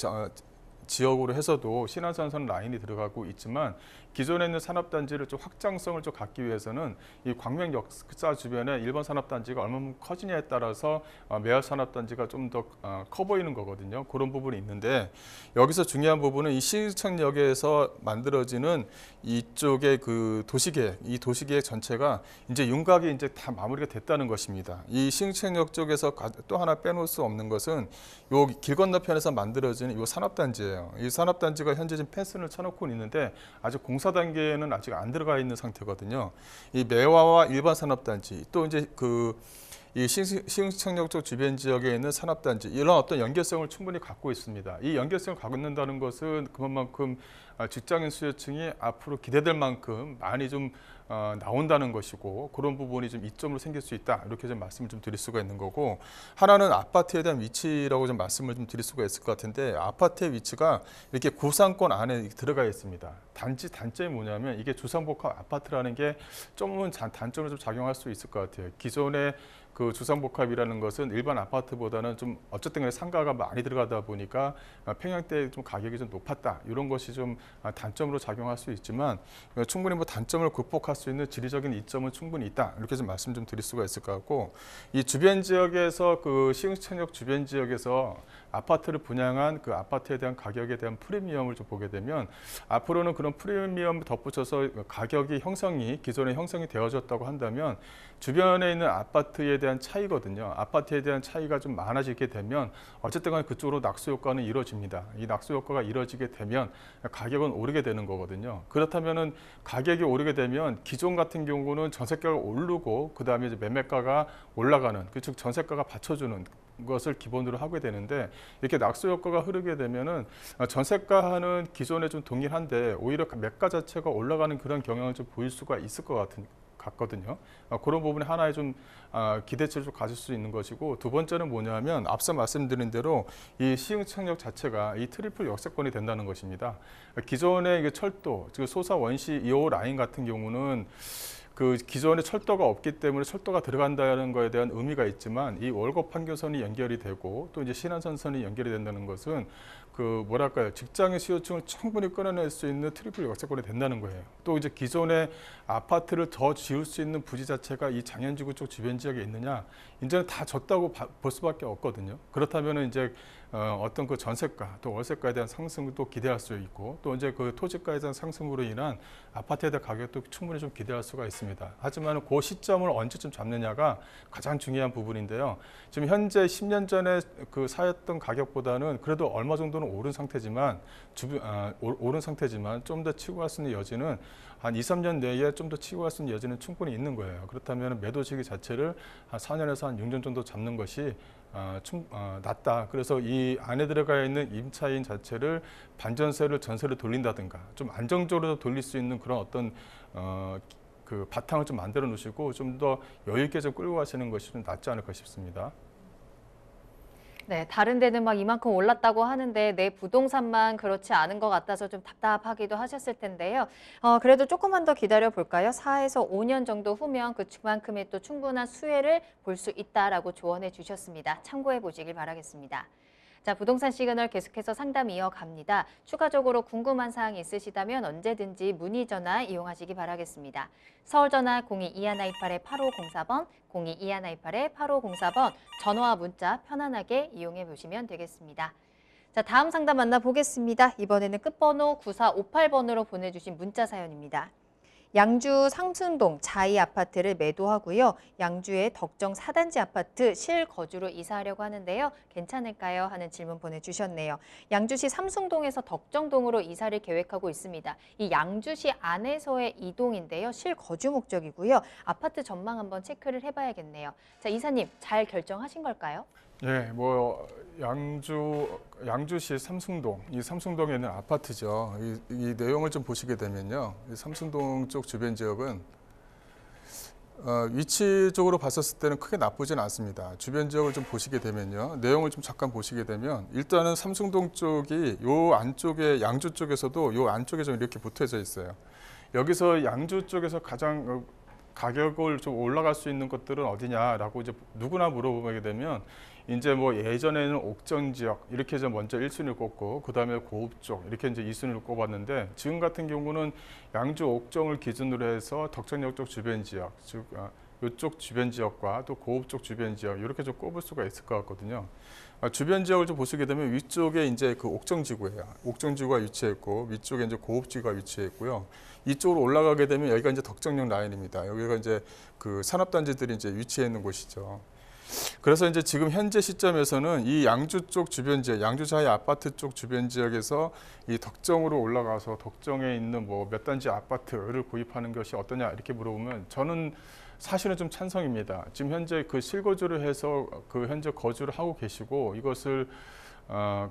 Speaker 4: 지역으로 해서도 신안산선 라인이 들어가고 있지만, 기존에 있는 산업단지를 좀 확장성을 좀 갖기 위해서는 이 광명 역사 주변에 일반 산업단지가 얼마나 커지냐에 따라서 매화산업단지가 좀 더 커 보이는 거거든요. 그런 부분이 있는데, 여기서 중요한 부분은 이 시흥시청역에서 만들어지는 이쪽의 그 도시계획, 이 도시계획 전체가 이제 윤곽이 이제 다 마무리가 됐다는 것입니다. 이 시흥시청역 쪽에서 또 하나 빼놓을 수 없는 것은 요 길 건너편에서 만들어지는 이 산업단지예요. 이 산업단지가 현재 지금 펜스를 쳐놓고 있는데 아직 공사 단계에는 아직 안 들어가 있는 상태거든요. 이 매화와 일반 산업단지, 또 이제 이 시흥시청역 쪽 주변 지역에 있는 산업단지, 이런 어떤 연계성을 충분히 갖고 있습니다. 이 연계성을 갖는다는 것은 그만큼 직장인 수요층이 앞으로 기대될 만큼 많이 좀 나온다는 것이고, 그런 부분이 좀 이점으로 생길 수 있다. 이렇게 좀 말씀을 좀 드릴 수가 있는 거고, 하나는 아파트에 대한 위치라고 좀 말씀을 좀 드릴 수가 있을 것 같은데, 아파트의 위치가 이렇게 구상권 안에 들어가 있습니다. 단점이 뭐냐면, 이게 주상복합 아파트라는 게 조금은 단점을 좀 작용할 수 있을 것 같아요. 기존에 그 주상복합이라는 것은 일반 아파트보다는 좀 어쨌든 간에 상가가 많이 들어가다 보니까 평형대 좀 가격이 좀 높았다. 이런 것이 좀 단점으로 작용할 수 있지만, 충분히 뭐 단점을 극복할 수 있는 지리적인 이점은 충분히 있다. 이렇게 좀 말씀 좀 드릴 수가 있을 것 같고, 이 주변 지역에서 그 시흥시청역 주변 지역에서 아파트를 분양한 그 아파트에 대한 가격에 대한 프리미엄을 좀 보게 되면, 앞으로는 그런 프리미엄 덧붙여서 가격이 기존에 형성이 되어졌다고 한다면, 주변에 있는 아파트에 대한 차이거든요. 아파트에 대한 차이가 좀 많아지게 되면 어쨌든 간에 그쪽으로 낙수 효과는 이루어집니다. 이 낙수 효과가 이루어지게 되면 가격은 오르게 되는 거거든요. 그렇다면은 가격이 오르게 되면 기존 같은 경우는 전세가가 오르고, 그 다음에 이제 매매가가 올라가는, 즉 전세가가 받쳐주는 것을 기본으로 하게 되는데, 이렇게 낙수 효과가 흐르게 되면은 전세가는 기존에 좀 동일한데 오히려 매가 자체가 올라가는 그런 경향을 좀 보일 수가 있을 것 같거든요. 그런 부분에 하나의 좀 기대치를 좀 가질 수 있는 것이고, 두 번째는 뭐냐면 앞서 말씀드린 대로 이 시흥청역 자체가 이 트리플 역세권이 된다는 것입니다. 기존의 철도, 즉 소사 원시 2호 라인 같은 경우는 그 기존에 철도가 없기 때문에 철도가 들어간다는 거에 대한 의미가 있지만, 이 월곡 판교선이 연결이 되고 또 이제 신안선선이 연결이 된다는 것은 그 뭐랄까요, 직장의 수요층을 충분히 끌어낼 수 있는 트리플 역세권이 된다는 거예요. 또 이제 기존의 아파트를 더 지을 수 있는 부지 자체가 이 장현지구 쪽 주변 지역에 있느냐, 이제는 다 졌다고 볼 수밖에 없거든요. 그렇다면 이제 어떤 그 전세가 또 월세가에 대한 상승도 기대할 수 있고, 또 이제 그 토지가에 대한 상승으로 인한 아파트에 대한 가격도 충분히 좀 기대할 수가 있습니다. 하지만 그 시점을 언제쯤 잡느냐가 가장 중요한 부분인데요. 지금 현재 10년 전에 그 사였던 가격보다는 그래도 얼마 정도는 오른 상태지만 좀 더 치고 갈 수 있는 여지는 한 2, 3년 내에 좀 더 치고 갈 수 있는 여지는 충분히 있는 거예요. 그렇다면 매도 시기 자체를 한 4년에서 한 6년 정도 잡는 것이 낫다. 그래서 이 안에 들어가 있는 임차인 자체를 반전세를 전세를 돌린다든가 좀 안정적으로 돌릴 수 있는 그런 어떤 그 바탕을 좀 만들어 놓으시고 좀 더 여유 있게 좀 끌고 가시는 것이 좀 낫지 않을까 싶습니다.
Speaker 2: 네, 다른 데는 막 이만큼 올랐다고 하는데 내 부동산만 그렇지 않은 것 같아서 좀 답답하기도 하셨을 텐데요. 그래도 조금만 더 기다려 볼까요? 4에서 5년 정도 후면 그만큼의 또 충분한 수혜를 볼 수 있다라고 조언해 주셨습니다. 참고해 보시길 바라겠습니다. 자, 부동산 시그널 계속해서 상담 이어갑니다. 추가적으로 궁금한 사항이 있으시다면 언제든지 문의 전화 이용하시기 바라겠습니다. 서울 전화 02-2128-8504번, 02-2128-8504번 전화와 문자 편안하게 이용해 보시면 되겠습니다. 자, 다음 상담 만나보겠습니다. 이번에는 끝번호 9458번으로 보내주신 문자 사연입니다. 양주 상순동 자이 아파트를 매도하고요. 양주의 덕정 4단지 아파트 실거주로 이사하려고 하는데요. 괜찮을까요? 하는 질문 보내주셨네요. 양주시 삼숭동에서 덕정동으로 이사를 계획하고 있습니다. 이 양주시 안에서의 이동인데요. 실거주 목적이고요. 아파트 전망 한번 체크를 해봐야겠네요. 자, 이사님 잘 결정하신 걸까요?
Speaker 4: 네, 뭐 양주시 삼숭동, 이 삼숭동에 있는 아파트죠. 이 내용을 좀 보시게 되면요, 이 삼숭동 쪽 주변 지역은 위치적으로 봤었을 때는 크게 나쁘진 않습니다. 주변 지역을 좀 보시게 되면요, 내용을 좀 잠깐 보시게 되면 일단은 삼숭동 쪽이 요 안쪽에 양주 쪽에서도 요 안쪽에 좀 이렇게 붙어져 있어요. 여기서 양주 쪽에서 가장 가격을 좀 올라갈 수 있는 것들은 어디냐라고 이제 누구나 물어보게 되면 이제 뭐 예전에는 옥정 지역 이렇게 해서 먼저 1순위를 꼽고 그 다음에 고읍 쪽 이렇게 이제 2순위를 꼽았는데, 지금 같은 경우는 양주 옥정을 기준으로 해서 덕정역 쪽 주변 지역, 즉 이쪽 주변 지역과 또 고읍 쪽 주변 지역 이렇게 좀 꼽을 수가 있을 것 같거든요. 주변 지역을 좀 보시게 되면 위쪽에 이제 그 옥정지구예요. 옥정지구가 위치했고 위쪽에 이제 고읍지구가 위치했고요. 이쪽으로 올라가게 되면 여기가 이제 덕정역 라인입니다. 여기가 이제 그 산업단지들이 이제 위치해 있는 곳이죠. 그래서 이제 지금 현재 시점에서는 이 양주 쪽 주변 지역, 양주자의 아파트 쪽 주변 지역에서 이 덕정으로 올라가서 덕정에 있는 뭐 몇 단지 아파트를 구입하는 것이 어떠냐 이렇게 물어보면 저는 사실은 좀 찬성입니다. 지금 현재 그 실거주를 해서 그 현재 거주를 하고 계시고 이것을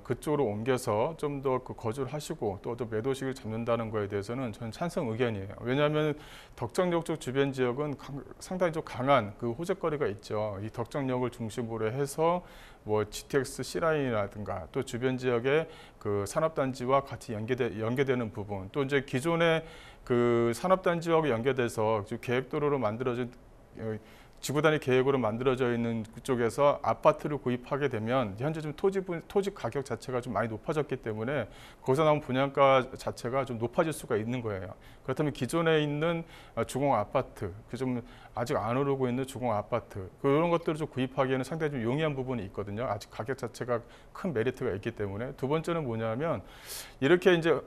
Speaker 4: 그쪽으로 옮겨서 좀 더 그 거주를 하시고 또 매도식을 잡는다는 거에 대해서는 저는 찬성 의견이에요. 왜냐하면 덕정역 쪽 주변 지역은 상당히 좀 강한 그 호재거리가 있죠. 이 덕정역을 중심으로 해서 뭐 GTX C라인이라든가 또 주변 지역의 그 산업단지와 같이 연계되는 부분, 또 이제 기존의 그 산업단지와 연계돼서 계획도로로 만들어진 지구 단위 계획으로 만들어져 있는 그쪽에서 아파트를 구입하게 되면 현재 좀 토지 가격 자체가 좀 많이 높아졌기 때문에 거기서 나온 분양가 자체가 좀 높아질 수가 있는 거예요. 그렇다면 기존에 있는 주공 아파트, 그 좀 아직 안 오르고 있는 주공 아파트 그런 것들을 좀 구입하기에는 상당히 좀 용이한 부분이 있거든요. 아직 가격 자체가 큰 메리트가 있기 때문에. 두 번째는 뭐냐면 이렇게 이제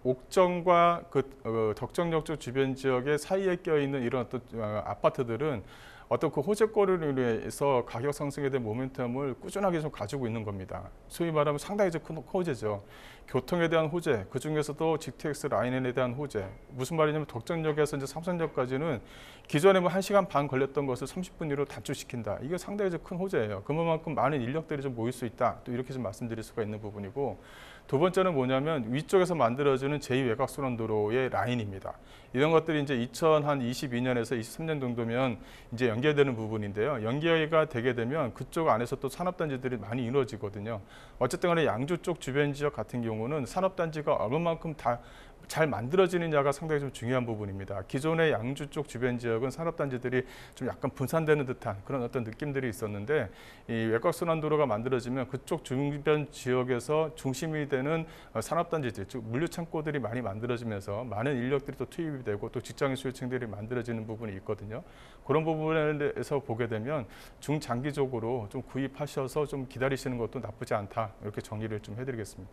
Speaker 4: 옥정과 그 덕정역 쪽 주변 지역의 사이에 껴 있는 이런 어떤 아파트들은 어떤 그 호재거리로 인해서 가격 상승에 대한 모멘텀을 꾸준하게 좀 가지고 있는 겁니다. 소위 말하면 상당히 큰 호재죠. 교통에 대한 호재, 그 중에서도 GTX 라인에 대한 호재. 무슨 말이냐면 덕정역에서 이제 삼성역까지는 기존에 뭐 1시간 반 걸렸던 것을 30분 이내로 단축시킨다. 이게 상당히 큰 호재예요. 그만큼 많은 인력들이 좀 모일 수 있다. 또 이렇게 좀 말씀드릴 수가 있는 부분이고, 두 번째는 뭐냐면 위쪽에서 만들어지는 제2외곽순환도로의 라인입니다. 이런 것들이 이제 2022년에서 23년 정도면 이제 연계되는 부분인데요. 연계가 되게 되면 그쪽 안에서 또 산업단지들이 많이 이루어지거든요. 어쨌든 간에 양주 쪽 주변 지역 같은 경우는 산업단지가 얼마만큼 다 잘 만들어지느냐가 상당히 좀 중요한 부분입니다. 기존의 양주 쪽 주변 지역은 산업단지들이 좀 약간 분산되는 듯한 그런 어떤 느낌들이 있었는데 이 외곽순환도로가 만들어지면 그쪽 주변 지역에서 중심이 되는 산업단지들, 즉 물류창고들이 많이 만들어지면서 많은 인력들이 또 투입이 되고 또 직장인 수요층들이 만들어지는 부분이 있거든요. 그런 부분에 대해서 보게 되면 중장기적으로 좀 구입하셔서 좀 기다리시는 것도 나쁘지 않다. 이렇게 정리를 좀 해드리겠습니다.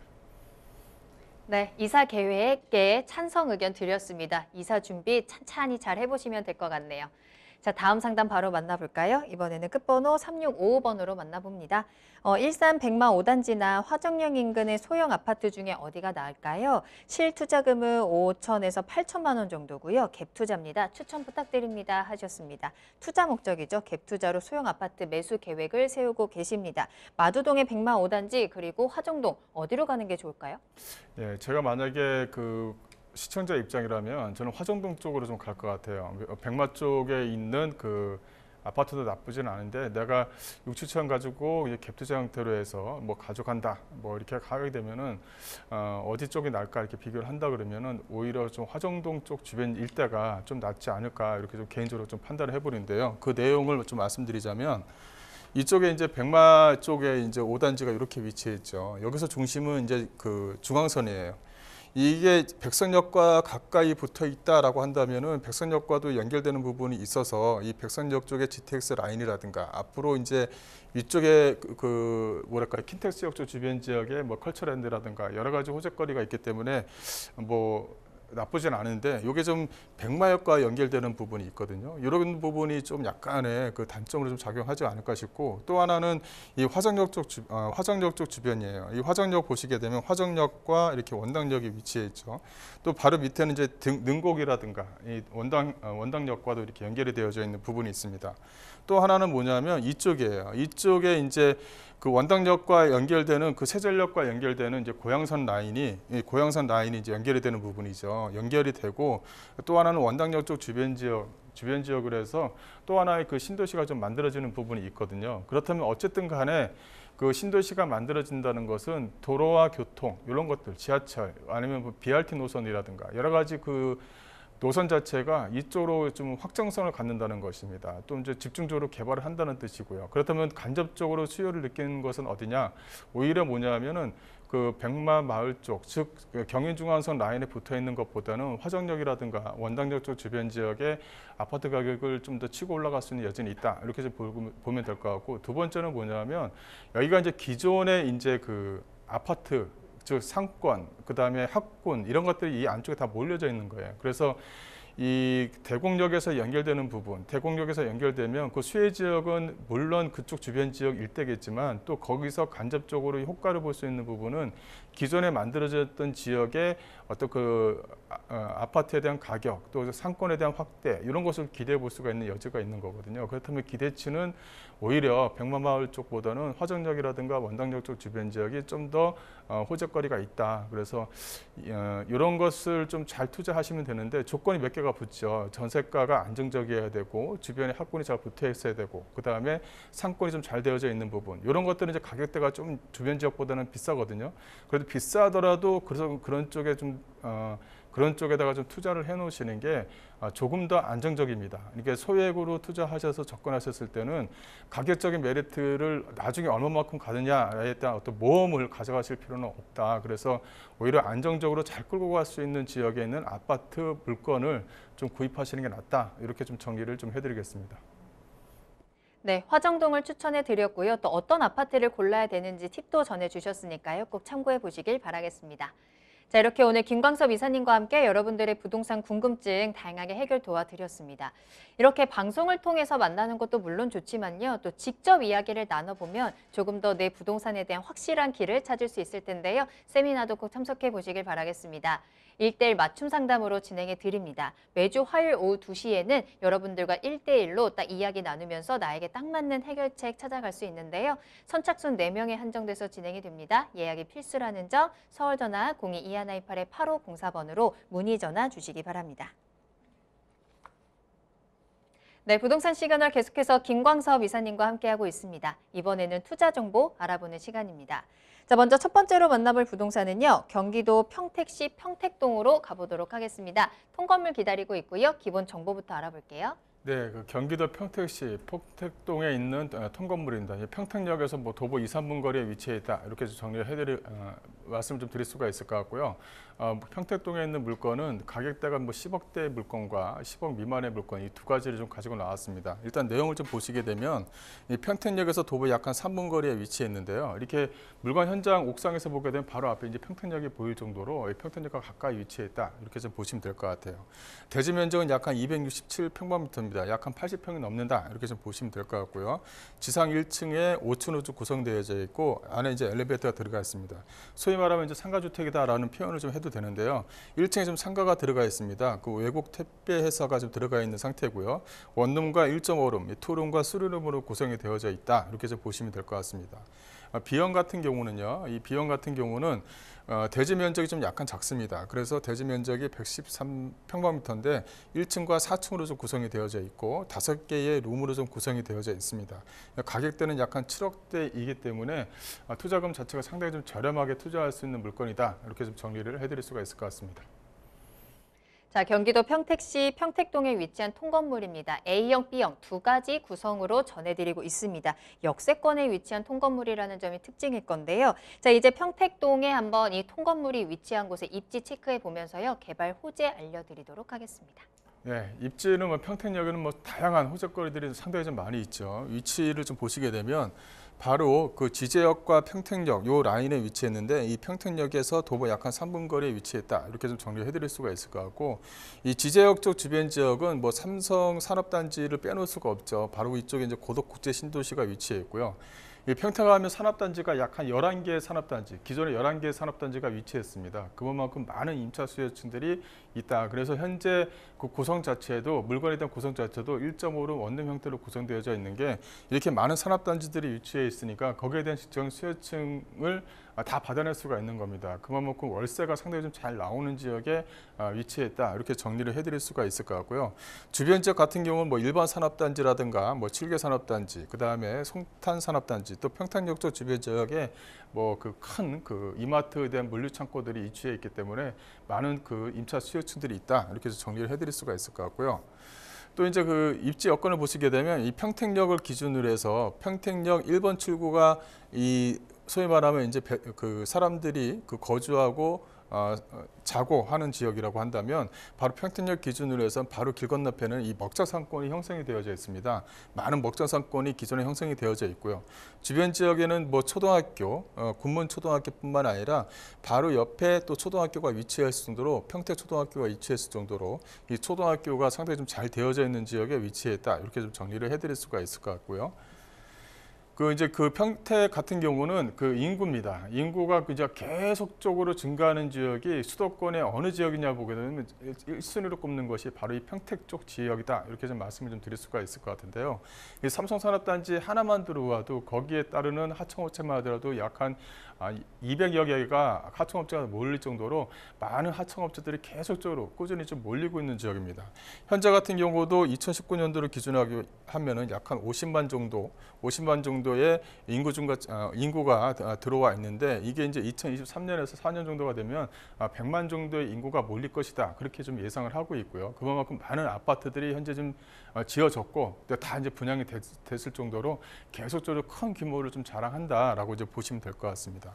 Speaker 2: 네, 이사 계획에 찬성 의견 드렸습니다. 이사 준비 찬찬히 잘 해보시면 될 것 같네요. 자, 다음 상담 바로 만나볼까요? 이번에는 끝번호 3655번으로 만나봅니다. 일산 백마 5단지나 화정역 인근의 소형 아파트 중에 어디가 나을까요? 실투자금은 5천에서 8천만 원 정도고요. 갭투자입니다. 추천 부탁드립니다 하셨습니다. 투자 목적이죠. 갭투자로 소형 아파트 매수 계획을 세우고 계십니다. 마두동의 백마 5단지 그리고 화정동 어디로 가는 게 좋을까요?
Speaker 4: 예, 제가 만약에 그 시청자 입장이라면 저는 화정동 쪽으로 좀 갈 것 같아요. 백마 쪽에 있는 그 아파트도 나쁘진 않은데 내가 6, 7천 가지고 갭투자 형태로 해서 뭐 가져간다 뭐 이렇게 가게 되면은 어디 쪽이 나을까 이렇게 비교를 한다 그러면은 오히려 좀 화정동 쪽 주변 일대가 좀 낫지 않을까 이렇게 좀 개인적으로 좀 판단을 해보는데요. 그 내용을 좀 말씀드리자면 이쪽에 이제 백마 쪽에 이제 5단지가 이렇게 위치해 있죠. 여기서 중심은 이제 그 중앙선이에요. 이게 백선역과 가까이 붙어 있다라고 한다면은 백선역과도 연결되는 부분이 있어서 이 백선역 쪽의 GTX 라인이라든가 앞으로 이제 위쪽에 그 뭐랄까 킨텍스역 쪽 주변 지역에 뭐 컬처랜드라든가 여러 가지 호재거리가 있기 때문에 뭐 나쁘진 않은데 이게 좀 백마역과 연결되는 부분이 있거든요. 이런 부분이 좀 약간의 그 단점으로 좀 작용하지 않을까 싶고 또 하나는 이 화정역 쪽 주변이에요. 이 화정역 보시게 되면 화정역과 이렇게 원당역이 위치해 있죠. 또 바로 밑에는 이제 능곡이라든가 이 원당역과도 이렇게 연결이 되어져 있는 부분이 있습니다. 또 하나는 뭐냐면 이쪽이에요. 이쪽에 이제 그 원당역과 연결되는 그 세전역과 연결되는 이제 고양선 라인이 이제 연결이 되는 부분이죠. 연결이 되고 또 하나는 원당역 쪽 주변 지역으로 해서 또 하나의 그 신도시가 좀 만들어지는 부분이 있거든요. 그렇다면 어쨌든 간에 그 신도시가 만들어진다는 것은 도로와 교통 이런 것들, 지하철 아니면 뭐 BRT 노선이라든가 여러 가지 그 노선 자체가 이쪽으로 좀 확장성을 갖는다는 것입니다. 또 이제 집중적으로 개발을 한다는 뜻이고요. 그렇다면 간접적으로 수요를 느끼는 것은 어디냐? 오히려 뭐냐면은 그 백마 마을 쪽, 즉 경인중앙선 라인에 붙어 있는 것보다는 화정역이라든가 원당역 쪽 주변 지역의 아파트 가격을 좀 더 치고 올라갈 수 있는 여지는 있다. 이렇게 좀 보면 될 것 같고 두 번째는 뭐냐면 여기가 이제 기존의 이제 그 아파트 즉 상권, 그다음에 학군 이런 것들이 이 안쪽에 다 몰려져 있는 거예요. 그래서 이 대곡역에서 연결되는 부분, 대곡역에서 연결되면 그 수혜 지역은 물론 그쪽 주변 지역 일대겠지만 또 거기서 간접적으로 효과를 볼 수 있는 부분은 기존에 만들어졌던 지역의 어떤 그 아파트에 대한 가격, 또 상권에 대한 확대 이런 것을 기대해 볼 수가 있는 여지가 있는 거거든요. 그렇다면 기대치는 오히려 백마마을 쪽보다는 화정역이라든가 원당역 쪽 주변 지역이 좀 더 호재거리가 있다. 그래서 이런 것을 좀 잘 투자하시면 되는데 조건이 몇 개가 붙죠. 전세가가 안정적이어야 되고 주변에 학군이 잘 붙어 있어야 되고 그 다음에 상권이 좀 잘 되어져 있는 부분 이런 것들은 이제 가격대가 좀 주변 지역보다는 비싸거든요. 그래도 비싸더라도 그런 쪽에 좀 그런 쪽에다가 좀 투자를 해놓으시는 게 조금 더 안정적입니다. 그러니까 소액으로 투자하셔서 접근하셨을 때는 가격적인 메리트를 나중에 얼마만큼 가느냐에 대한 어떤 모험을 가져가실 필요는 없다. 그래서 오히려 안정적으로 잘 끌고 갈 수 있는 지역에 있는 아파트 물건을 좀 구입하시는 게 낫다. 이렇게 좀 정리를 좀 해드리겠습니다.
Speaker 2: 네, 화정동을 추천해 드렸고요. 또 어떤 아파트를 골라야 되는지 팁도 전해주셨으니까요. 꼭 참고해 보시길 바라겠습니다. 자, 이렇게 오늘 김광섭 이사님과 함께 여러분들의 부동산 궁금증 다양하게 해결 도와드렸습니다. 이렇게 방송을 통해서 만나는 것도 물론 좋지만요. 또 직접 이야기를 나눠보면 조금 더 내 부동산에 대한 확실한 길을 찾을 수 있을 텐데요. 세미나도 꼭 참석해 보시길 바라겠습니다. 1대1 맞춤 상담으로 진행해 드립니다. 매주 화요일 오후 2시에는 여러분들과 1대1로 딱 이야기 나누면서 나에게 딱 맞는 해결책 찾아갈 수 있는데요. 선착순 4명에 한정돼서 진행이 됩니다. 예약이 필수라는 점 서울 전화 02-2128-8504번으로 문의 전화 주시기 바랍니다. 네, 부동산 시그널 계속해서 김광섭 이사님과 함께하고 있습니다. 이번에는 투자 정보 알아보는 시간입니다. 자, 먼저 첫 번째로 만나볼 부동산은요. 경기도 평택시 평택동으로 가보도록 하겠습니다. 통건물 기다리고 있고요. 기본 정보부터 알아볼게요.
Speaker 4: 네, 그 경기도 평택시 평택동에 있는 통건물입니다. 평택역에서 뭐 도보 2, 3분 거리에 위치해 있다. 이렇게 정리를 말씀을 좀 드릴 수가 있을 것 같고요. 평택동에 있는 물건은 가격대가 뭐 10억대 물건과 10억 미만의 물건 이 두 가지를 좀 가지고 나왔습니다. 일단 내용을 좀 보시게 되면 이 평택역에서 도보 약 한 3분 거리에 위치해 있는데요. 이렇게 물건 현장 옥상에서 보게 되면 바로 앞에 이제 평택역이 보일 정도로 이 평택역과 가까이 위치해 있다. 이렇게 좀 보시면 될 것 같아요. 대지 면적은 약 한 267평방미터입니다. 약 한 80평이 넘는다. 이렇게 좀 보시면 될 것 같고요. 지상 1층에 5층으로 좀 구성되어져 있고 안에 이제 엘리베이터가 들어가 있습니다. 소위 말하면 이제 상가주택이다라는 표현을 좀 해도 되는데요. 1층에 좀 상가가 들어가 있습니다. 그 외국 택배 회사가 좀 들어가 있는 상태고요. 원룸과 1.5룸, 투룸과 3룸으로 구성이 되어져 있다. 이렇게 좀 보시면 될 것 같습니다. B형 같은 경우는요. 이 B형 같은 경우는 대지 면적이 좀 약간 작습니다. 그래서 대지 면적이 113평방미터인데 1층과 4층으로 좀 구성이 되어져 있고 5개의 룸으로 좀 구성이 되어져 있습니다. 가격대는 약 한 7억대이기 때문에 투자금 자체가 상당히 좀 저렴하게 투자할 수 있는 물건이다. 이렇게 좀 정리를 해드릴 수가 있을 것 같습니다.
Speaker 2: 자, 경기도 평택시 평택동에 위치한 통건물입니다. A형, B형 두 가지 구성으로 전해드리고 있습니다. 역세권에 위치한 통건물이라는 점이 특징일 건데요. 자, 이제 평택동에 한번 이 통건물이 위치한 곳에 입지 체크해 보면서요. 개발 호재 알려드리도록 하겠습니다.
Speaker 4: 네, 입지는 뭐 평택역에는 뭐 다양한 호재거리들이 상당히 좀 많이 있죠. 위치를 좀 보시게 되면 바로 그 지제역과 평택역 요 라인에 위치했는데 이 평택역에서 도보 약 한 3분 거리에 위치했다. 이렇게 좀 정리해 드릴 수가 있을 것 같고 이 지제역 쪽 주변 지역은 뭐 삼성 산업단지를 빼놓을 수가 없죠. 바로 이쪽에 이제 고덕국제 신도시가 위치해 있고요. 이 평택하면 산업단지가 약 한 11개의 산업단지, 기존에 11개의 산업단지가 위치했습니다. 그만큼 많은 임차 수요층들이 있다. 그래서 현재 그 구성 자체도 물건에 대한 구성 자체도 1.5로 원룸 형태로 구성되어져 있는 게 이렇게 많은 산업단지들이 위치해 있으니까 거기에 대한 직접 수요층을 다 받아낼 수가 있는 겁니다. 그만큼 월세가 상당히 좀 잘 나오는 지역에 위치했다. 이렇게 정리를 해드릴 수가 있을 것 같고요. 주변 지역 같은 경우는 뭐 일반 산업단지라든가 뭐 7개 산업단지, 그 다음에 송탄 산업단지, 또 평택역 쪽 주변 지역에 뭐 그 큰 그 이마트에 대한 물류 창고들이 위치해 있기 때문에 많은 그 임차 수요층들이 있다. 이렇게 해서 정리를 해드릴 수가 있을 것 같고요. 또 이제 그 입지 여건을 보시게 되면 이 평택역을 기준으로 해서 평택역 1번 출구가 이 소위 말하면 이제 그 사람들이 그 거주하고 자고 하는 지역이라고 한다면 바로 평택역 기준으로 해서 바로 길 건너편에는 이 먹자상권이 형성이 되어져 있습니다. 많은 먹자상권이 기존에 형성이 되어져 있고요. 주변 지역에는 뭐 초등학교, 군문 초등학교뿐만 아니라 바로 옆에 또 초등학교가 위치했을 정도로 평택 초등학교가 위치했을 정도로 이 초등학교가 상당히 좀 잘 되어져 있는 지역에 위치했다. 이렇게 좀 정리를 해드릴 수가 있을 것 같고요. 이제 그 평택 같은 경우는 그 인구입니다. 인구가 이제 계속적으로 증가하는 지역이 수도권의 어느 지역이냐 보게 되면 1순위로 꼽는 것이 바로 이 평택 쪽 지역이다. 이렇게 좀 말씀을 좀 드릴 수가 있을 것 같은데요. 이 삼성산업단지 하나만 들어와도 거기에 따르는 하청업체만 하더라도 약 한 200여 개가 하청업체가 몰릴 정도로 많은 하청업체들이 계속적으로 꾸준히 좀 몰리고 있는 지역입니다. 현재 같은 경우도 2019년도를 기준으로 하면은 약 한 50만 정도의 인구가 들어와 있는데 이게 이제 2023년에서 4년 정도가 되면 100만 정도의 인구가 몰릴 것이다. 그렇게 좀 예상을 하고 있고요. 그만큼 많은 아파트들이 현재 좀 지어졌고 다 이제 분양이 됐을 정도로 계속적으로 큰 규모를 좀 자랑한다라고 이제 보시면 될 것 같습니다.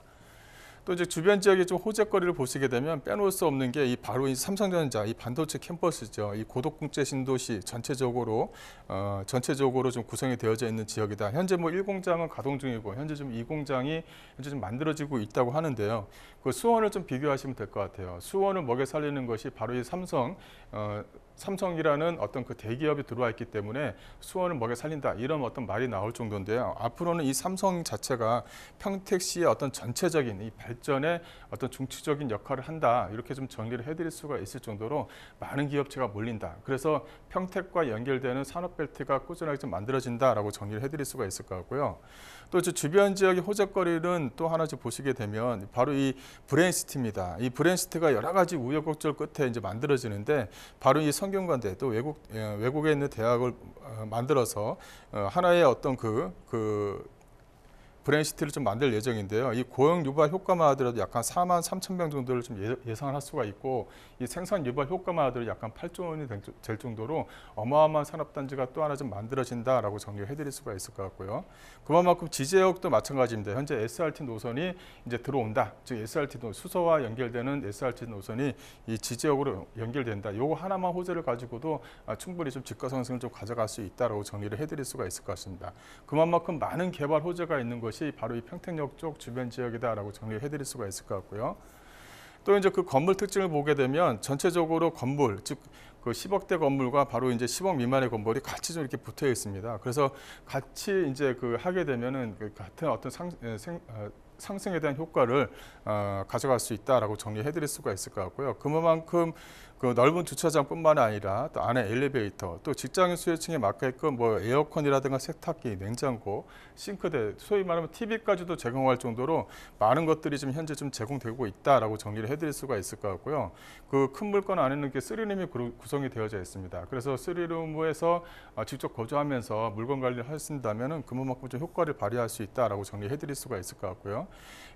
Speaker 4: 또 이제 주변 지역의 좀 호재거리를 보시게 되면 빼놓을 수 없는 게 이 바로 이 삼성전자 이 반도체 캠퍼스죠. 이 고덕국제 신도시 전체적으로 좀 구성이 되어져 있는 지역이다. 현재 뭐 1공장은 가동 중이고 현재 좀 2공장이 현재 좀 만들어지고 있다고 하는데요. 그 수원을 좀 비교하시면 될 것 같아요. 수원을 먹여 살리는 것이 바로 이 삼성이라는 어떤 그 대기업이 들어와 있기 때문에 수원을 먹여 살린다 이런 어떤 말이 나올 정도인데요. 앞으로는 이 삼성 자체가 평택시의 어떤 전체적인 이 발전에 어떤 중추적인 역할을 한다. 이렇게 좀 정리를 해드릴 수가 있을 정도로 많은 기업체가 몰린다. 그래서 평택과 연결되는 산업벨트가 꾸준하게 좀 만들어진다라고 정리를 해드릴 수가 있을 것 같고요. 또 주변 지역의 호재거리는 또 하나 좀 보시게 되면 바로 이 브레인시티입니다. 이 브레인시티가 여러 가지 우여곡절 끝에 이제 만들어지는데 바로 이 성균관대 또 외국에 있는 대학을 만들어서 하나의 어떤 브레인시티를 좀 만들 예정인데요. 이 고용 유발 효과만 하더라도 약간 4만 3천 명 정도를 좀 예상을 할 수가 있고 이 생산 유발 효과만 하더라도 약간 8조 원이 될 정도로 어마어마한 산업단지가 또 하나 좀 만들어진다라고 정리해 드릴 수가 있을 것 같고요. 그만큼 지제역도 마찬가지입니다. 현재 SRT 노선이 이제 들어온다. 즉 SRT 수서와 연결되는 SRT 노선이 이 지제역으로 연결된다. 요거 하나만 호재를 가지고도 충분히 좀 집가 상승을 좀 가져갈 수 있다라고 정리를 해 드릴 수가 있을 것 같습니다. 그만큼 많은 개발 호재가 있는 것이 바로 이 평택역 쪽 주변 지역이다라고 정리해 드릴 수가 있을 것 같고요. 또 이제 그 건물 특징을 보게 되면 전체적으로 건물, 즉 그 10억대 건물과 바로 이제 10억 미만의 건물이 같이 좀 이렇게 붙어 있습니다. 그래서 같이 이제 하게 되면은 같은 어떤 상승에 대한 효과를 가져갈 수 있다라고 정리해 드릴 수가 있을 것 같고요. 그만큼 그 넓은 주차장뿐만 아니라 또 안에 엘리베이터, 또 직장인 수요층에 맞게끔 뭐 에어컨이라든가 세탁기, 냉장고, 싱크대, 소위 말하면 TV까지도 제공할 정도로 많은 것들이 지금 현재 좀 제공되고 있다라고 정리를 해드릴 수가 있을 것 같고요. 그 큰 물건 안에는 이렇게 3룸이 구성이 되어져 있습니다. 그래서 3룸에서 직접 거주하면서 물건 관리를 하신다면은 그만큼 좀 효과를 발휘할 수 있다라고 정리해드릴 수가 있을 것 같고요.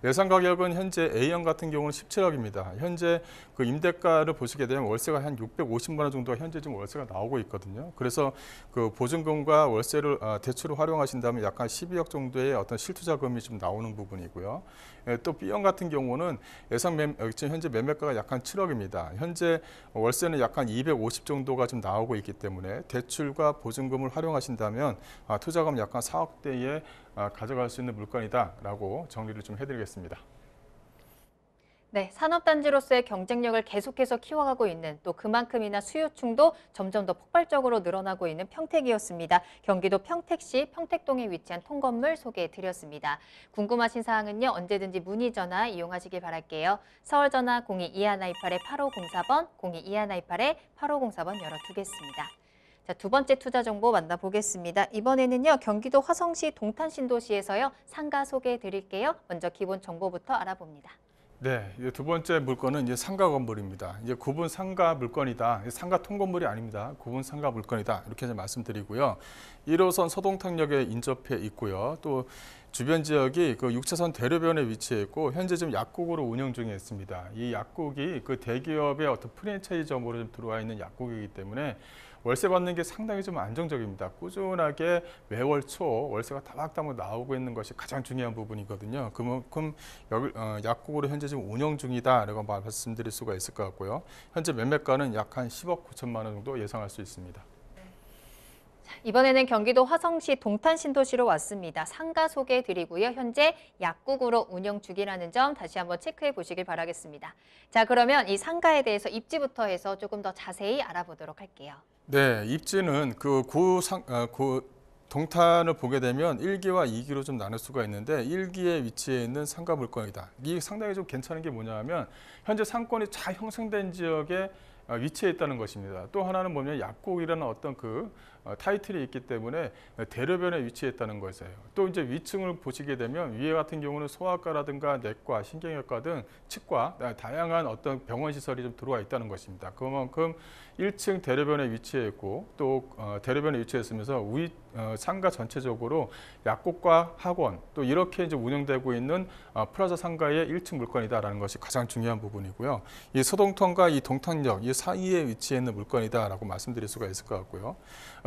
Speaker 4: 예상 가격은 현재 A형 같은 경우는 17억입니다. 현재 그 임대가를 보시게 되면 월세가 한 650만 원 정도가 현재 지금 월세가 나오고 있거든요. 그래서 그 보증금과 월세를 대출을 활용하신다면 약간 12억 정도의 어떤 실투자금이 좀 나오는 부분이고요. 또 B형 같은 경우는 예상 지금 현재 매매가가 약간 7억입니다. 현재 월세는 약간 250 정도가 좀 나오고 있기 때문에 대출과 보증금을 활용하신다면 투자금 약간 4억대에 가져갈 수 있는 물건이다라고 정리를 좀 해드리겠습니다.
Speaker 2: 네, 산업단지로서의 경쟁력을 계속해서 키워가고 있는 또 그만큼이나 수요층도 점점 더 폭발적으로 늘어나고 있는 평택이었습니다. 경기도 평택시 평택동에 위치한 통건물 소개해드렸습니다. 궁금하신 사항은요, 언제든지 문의 전화 이용하시길 바랄게요. 서울전화 02-2128-8504번, 02-2128-8504번 열어두겠습니다. 자, 두 번째 투자 정보 만나보겠습니다. 이번에는요, 경기도 화성시 동탄신도시에서요, 상가 소개해드릴게요. 먼저 기본 정보부터 알아봅니다.
Speaker 4: 네, 두 번째 물건은 이제 상가 건물입니다. 이제 구분 상가 물건이다. 상가 통건물이 아닙니다. 구분 상가 물건이다. 이렇게 말씀드리고요. 1호선 서동탕역에 인접해 있고요. 또 주변 지역이 그 6차선 대로변에 위치해 있고 현재 좀 약국으로 운영 중에 있습니다. 이 약국이 그 대기업의 어떤 프랜차이즈점으로 좀 들어와 있는 약국이기 때문에 월세 받는 게 상당히 좀 안정적입니다. 꾸준하게 매월 초 월세가 따박따박 나오고 있는 것이 가장 중요한 부분이거든요. 그만큼 약국으로 현재 지금 운영 중이다라고 말씀드릴 수가 있을 것 같고요. 현재 매매가는 약 한 10억 9천만 원 정도 예상할 수 있습니다.
Speaker 2: 이번에는 경기도 화성시 동탄신도시로 왔습니다. 상가 소개해드리고요. 현재 약국으로 운영 중이라는 점 다시 한번 체크해 보시길 바라겠습니다. 자, 그러면 이 상가에 대해서 입지부터 해서 조금 더 자세히 알아보도록 할게요.
Speaker 4: 네, 입지는 동탄을 보게 되면 1기와 2기로 좀 나눌 수가 있는데 1기에 위치해 있는 상가 물건이다. 이게 상당히 좀 괜찮은 게 뭐냐면 현재 상권이 잘 형성된 지역에 위치해 있다는 것입니다. 또 하나는 뭐냐면 약국이라는 어떤 타이틀이 있기 때문에 대로변에 위치했다는 것이에요. 또 이제 위층을 보시게 되면 위에 같은 경우는 소아과라든가 내과, 신경외과 등 치과, 다양한 어떤 병원 시설이 좀 들어와 있다는 것입니다. 그만큼 1층 대로변에 위치해 있고 또 대로변에 위치했으면서 상가 전체적으로 약국과 학원 또 이렇게 이제 운영되고 있는 플라자 상가의 1층 물건이다라는 것이 가장 중요한 부분이고요. 이 서동탄과 이 동탄역 이 사이에 위치해 있는 물건이다라고 말씀드릴 수가 있을 것 같고요.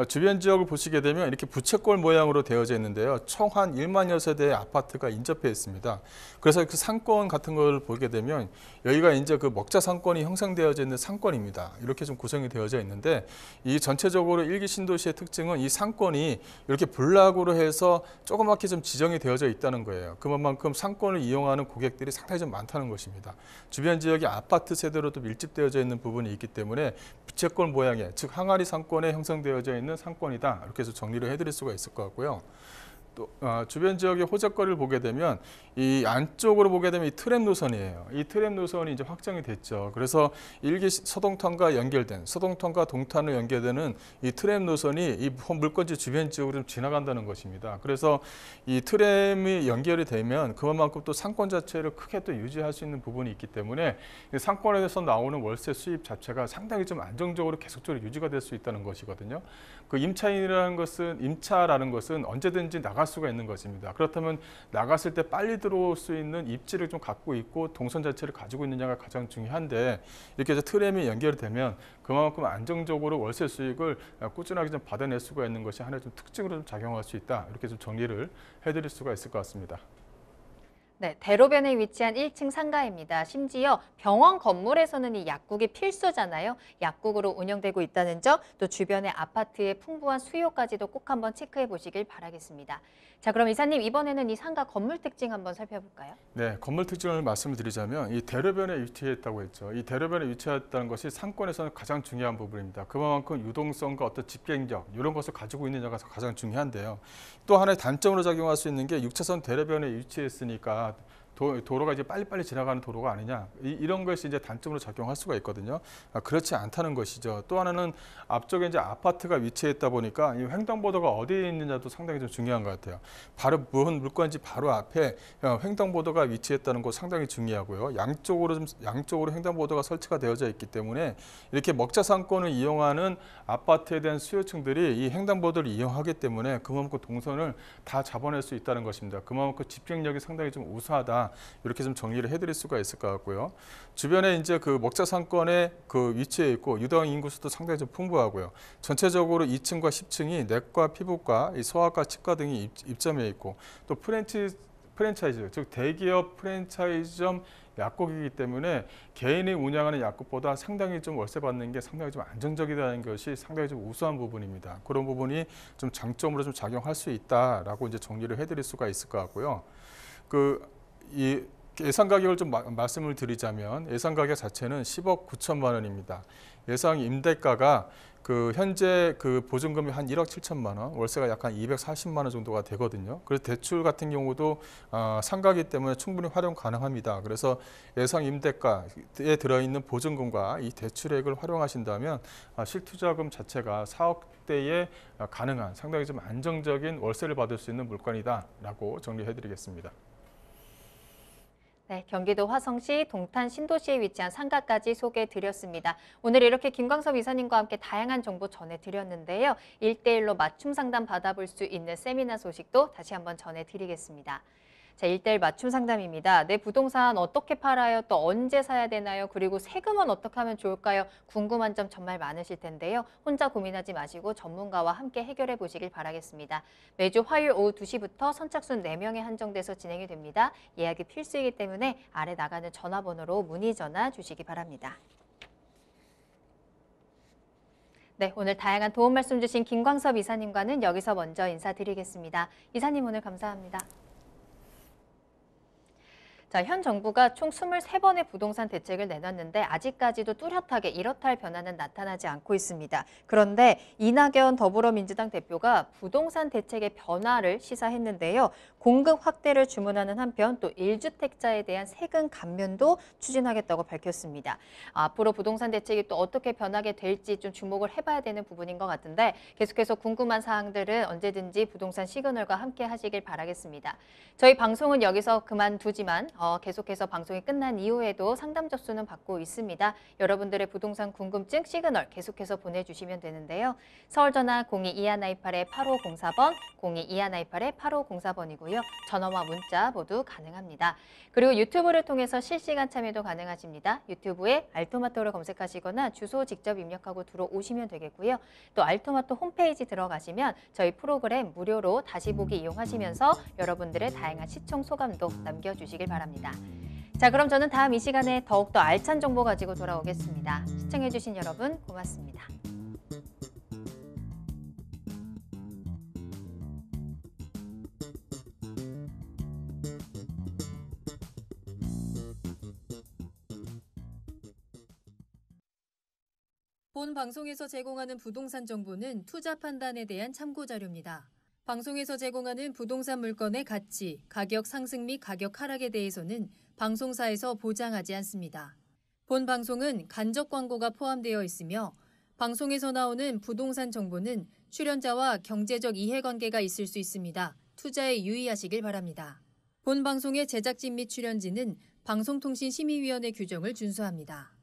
Speaker 4: 주변 지역을 보시게 되면 이렇게 부채꼴 모양으로 되어져 있는데요. 총 한 1만여 세대의 아파트가 인접해 있습니다. 그래서 그 상권 같은 걸 보게 되면 여기가 이제 그 먹자 상권이 형성되어져 있는 상권입니다. 이렇게 좀 구성이 되어져 있는데 이 전체적으로 1기 신도시의 특징은 이 상권이 이렇게 블락으로 해서 조그맣게 좀 지정이 되어져 있다는 거예요. 그만큼 상권을 이용하는 고객들이 상당히 좀 많다는 것입니다. 주변 지역이 아파트 세대로 또 밀집되어져 있는 부분이 있기 때문에 부채꼴 모양의 즉 항아리 상권에 형성되어져 있는 상권이다. 이렇게 해서 정리를 해드릴 수가 있을 것 같고요. 또 주변 지역의 호재거리를 보게 되면 이 안쪽으로 보게 되면 이 트램 노선이에요. 이 트램 노선이 이제 확정이 됐죠. 그래서 일기 서동탄과 연결된 서동탄과 동탄을 연결되는 이 트램 노선이 이 물건지 주변 지역으로 좀 지나간다는 것입니다. 그래서 이 트램이 연결이 되면 그만큼 또 상권 자체를 크게 또 유지할 수 있는 부분이 있기 때문에 이 상권에서 나오는 월세 수입 자체가 상당히 좀 안정적으로 계속적으로 유지가 될 수 있다는 것이거든요. 그 임차라는 것은 언제든지 나갈 수가 있는 것입니다. 그렇다면 나갔을 때 빨리 들어올 수 있는 입지를 좀 갖고 있고 동선 자체를 가지고 있느냐가 가장 중요한데 이렇게 해서 트램이 연결되면 그만큼 안정적으로 월세 수익을 꾸준하게 좀 받아낼 수가 있는 것이 하나의 좀 특징으로 좀 작용할 수 있다. 이렇게 좀 정리를 해드릴 수가 있을 것 같습니다.
Speaker 2: 네, 대로변에 위치한 1층 상가입니다. 심지어 병원 건물에서는 이 약국이 필수잖아요. 약국으로 운영되고 있다는 점, 또 주변의 아파트의 풍부한 수요까지도 꼭 한번 체크해 보시길 바라겠습니다. 자, 그럼 이사님 이번에는 이 상가 건물 특징 한번 살펴볼까요? 네, 건물 특징을 말씀을 드리자면 이 대로변에 위치했다고 했죠. 이 대로변에 위치했다는 것이 상권에서는 가장 중요한 부분입니다. 그만큼 유동성과 어떤 집행력 이런 것을 가지고 있느냐가 가장 중요한데요. 또 하나의 단점으로 작용할 수 있는 게 6차선 대로변에 위치했으니까 도로가 이제 빨리빨리 지나가는 도로가 아니냐 이런 것이 이제 단점으로 작용할 수가 있거든요. 그렇지 않다는 것이죠. 또 하나는 앞쪽에 이제 아파트가 위치했다 보니까 이 횡단보도가 어디에 있느냐도 상당히 좀 중요한 것 같아요. 바로 무슨 물건지 바로 앞에 횡단보도가 위치했다는 거 상당히 중요하고요. 양쪽으로 횡단보도가 설치가 되어져 있기 때문에 이렇게 먹자 상권을 이용하는 아파트에 대한 수요층들이 이 횡단보도를 이용하기 때문에 그만큼 동선을 다 잡아낼 수 있다는 것입니다. 그만큼 집행력이 상당히 좀 우수하다. 이렇게 좀 정리를 해드릴 수가 있을 것 같고요. 주변에 이제 그 먹자 상권에 그 위치해 있고 유동 인구수도 상당히 좀 풍부하고요. 전체적으로 2층과 10층이 내과, 피부과, 소아과, 치과 등이 입점해 있고 또 프랜차이즈, 즉 대기업 프랜차이즈점 약국이기 때문에 개인이 운영하는 약국보다 상당히 좀 월세 받는 게 상당히 좀 안정적이라는 것이 상당히 좀 우수한 부분입니다. 그런 부분이 좀 장점으로 좀 작용할 수 있다라고 이제 정리를 해드릴 수가 있을 것 같고요. 이 예상 가격을 좀 말씀을 드리자면 예상 가격 자체는 10억 9천만 원입니다. 예상 임대가가 현재 보증금이 한 1억 7천만 원, 월세가 약 한 240만 원 정도가 되거든요. 그래서 대출 같은 경우도 상가이기 때문에 충분히 활용 가능합니다. 그래서 예상 임대가에 들어있는 보증금과 이 대출액을 활용하신다면 실투자금 자체가 4억대에 가능한 상당히 좀 안정적인 월세를 받을 수 있는 물건이다라고 정리해드리겠습니다. 네, 경기도 화성시 동탄 신도시에 위치한 상가까지 소개해드렸습니다. 오늘 이렇게 김광섭 이사님과 함께 다양한 정보 전해드렸는데요. 1대1로 맞춤 상담 받아볼 수 있는 세미나 소식도 다시 한번 전해드리겠습니다. 자, 1대1 맞춤 상담입니다. 내 부동산 어떻게 팔아요? 또 언제 사야 되나요? 그리고 세금은 어떻게 하면 좋을까요? 궁금한 점 정말 많으실 텐데요. 혼자 고민하지 마시고 전문가와 함께 해결해 보시길 바라겠습니다. 매주 화요일 오후 2시부터 선착순 4명에 한정돼서 진행이 됩니다. 예약이 필수이기 때문에 아래 나가는 전화번호로 문의 전화 주시기 바랍니다. 네, 오늘 다양한 도움 말씀 주신 김광섭 이사님과는 여기서 먼저 인사드리겠습니다. 이사님 오늘 감사합니다. 자, 현 정부가 총 23번의 부동산 대책을 내놨는데 아직까지도 뚜렷하게 이렇다 할 변화는 나타나지 않고 있습니다. 그런데 이낙연 더불어민주당 대표가 부동산 대책의 변화를 시사했는데요. 공급 확대를 주문하는 한편 또 1주택자에 대한 세금 감면도 추진하겠다고 밝혔습니다. 앞으로 부동산 대책이 또 어떻게 변하게 될지 좀 주목을 해봐야 되는 부분인 것 같은데 계속해서 궁금한 사항들은 언제든지 부동산 시그널과 함께 하시길 바라겠습니다. 저희 방송은 여기서 그만두지만 계속해서 방송이 끝난 이후에도 상담 접수는 받고 있습니다. 여러분들의 부동산 궁금증 시그널 계속해서 보내주시면 되는데요. 서울전화 022128-8504번, 022128-8504번이고요. 전화와 문자 모두 가능합니다. 그리고 유튜브를 통해서 실시간 참여도 가능하십니다. 유튜브에 알토마토를 검색하시거나 주소 직접 입력하고 들어오시면 되겠고요. 또 알토마토 홈페이지 들어가시면 저희 프로그램 무료로 다시 보기 이용하시면서 여러분들의 다양한 시청 소감도 남겨주시길 바랍니다. 자, 그럼 저는 다음 이 시간에 더욱더 알찬 정보 가지고 돌아오겠습니다. 시청해주신 여러분 고맙습니다.
Speaker 1: 본 방송에서 제공하는 부동산 정보는 투자 판단에 대한 참고 자료입니다. 방송에서 제공하는 부동산 물건의 가치, 가격 상승 및 가격 하락에 대해서는 방송사에서 보장하지 않습니다. 본 방송은 간접 광고가 포함되어 있으며 방송에서 나오는 부동산 정보는 출연자와 경제적 이해관계가 있을 수 있습니다. 투자에 유의하시길 바랍니다. 본 방송의 제작진 및 출연진은 방송통신심의위원회 규정을 준수합니다.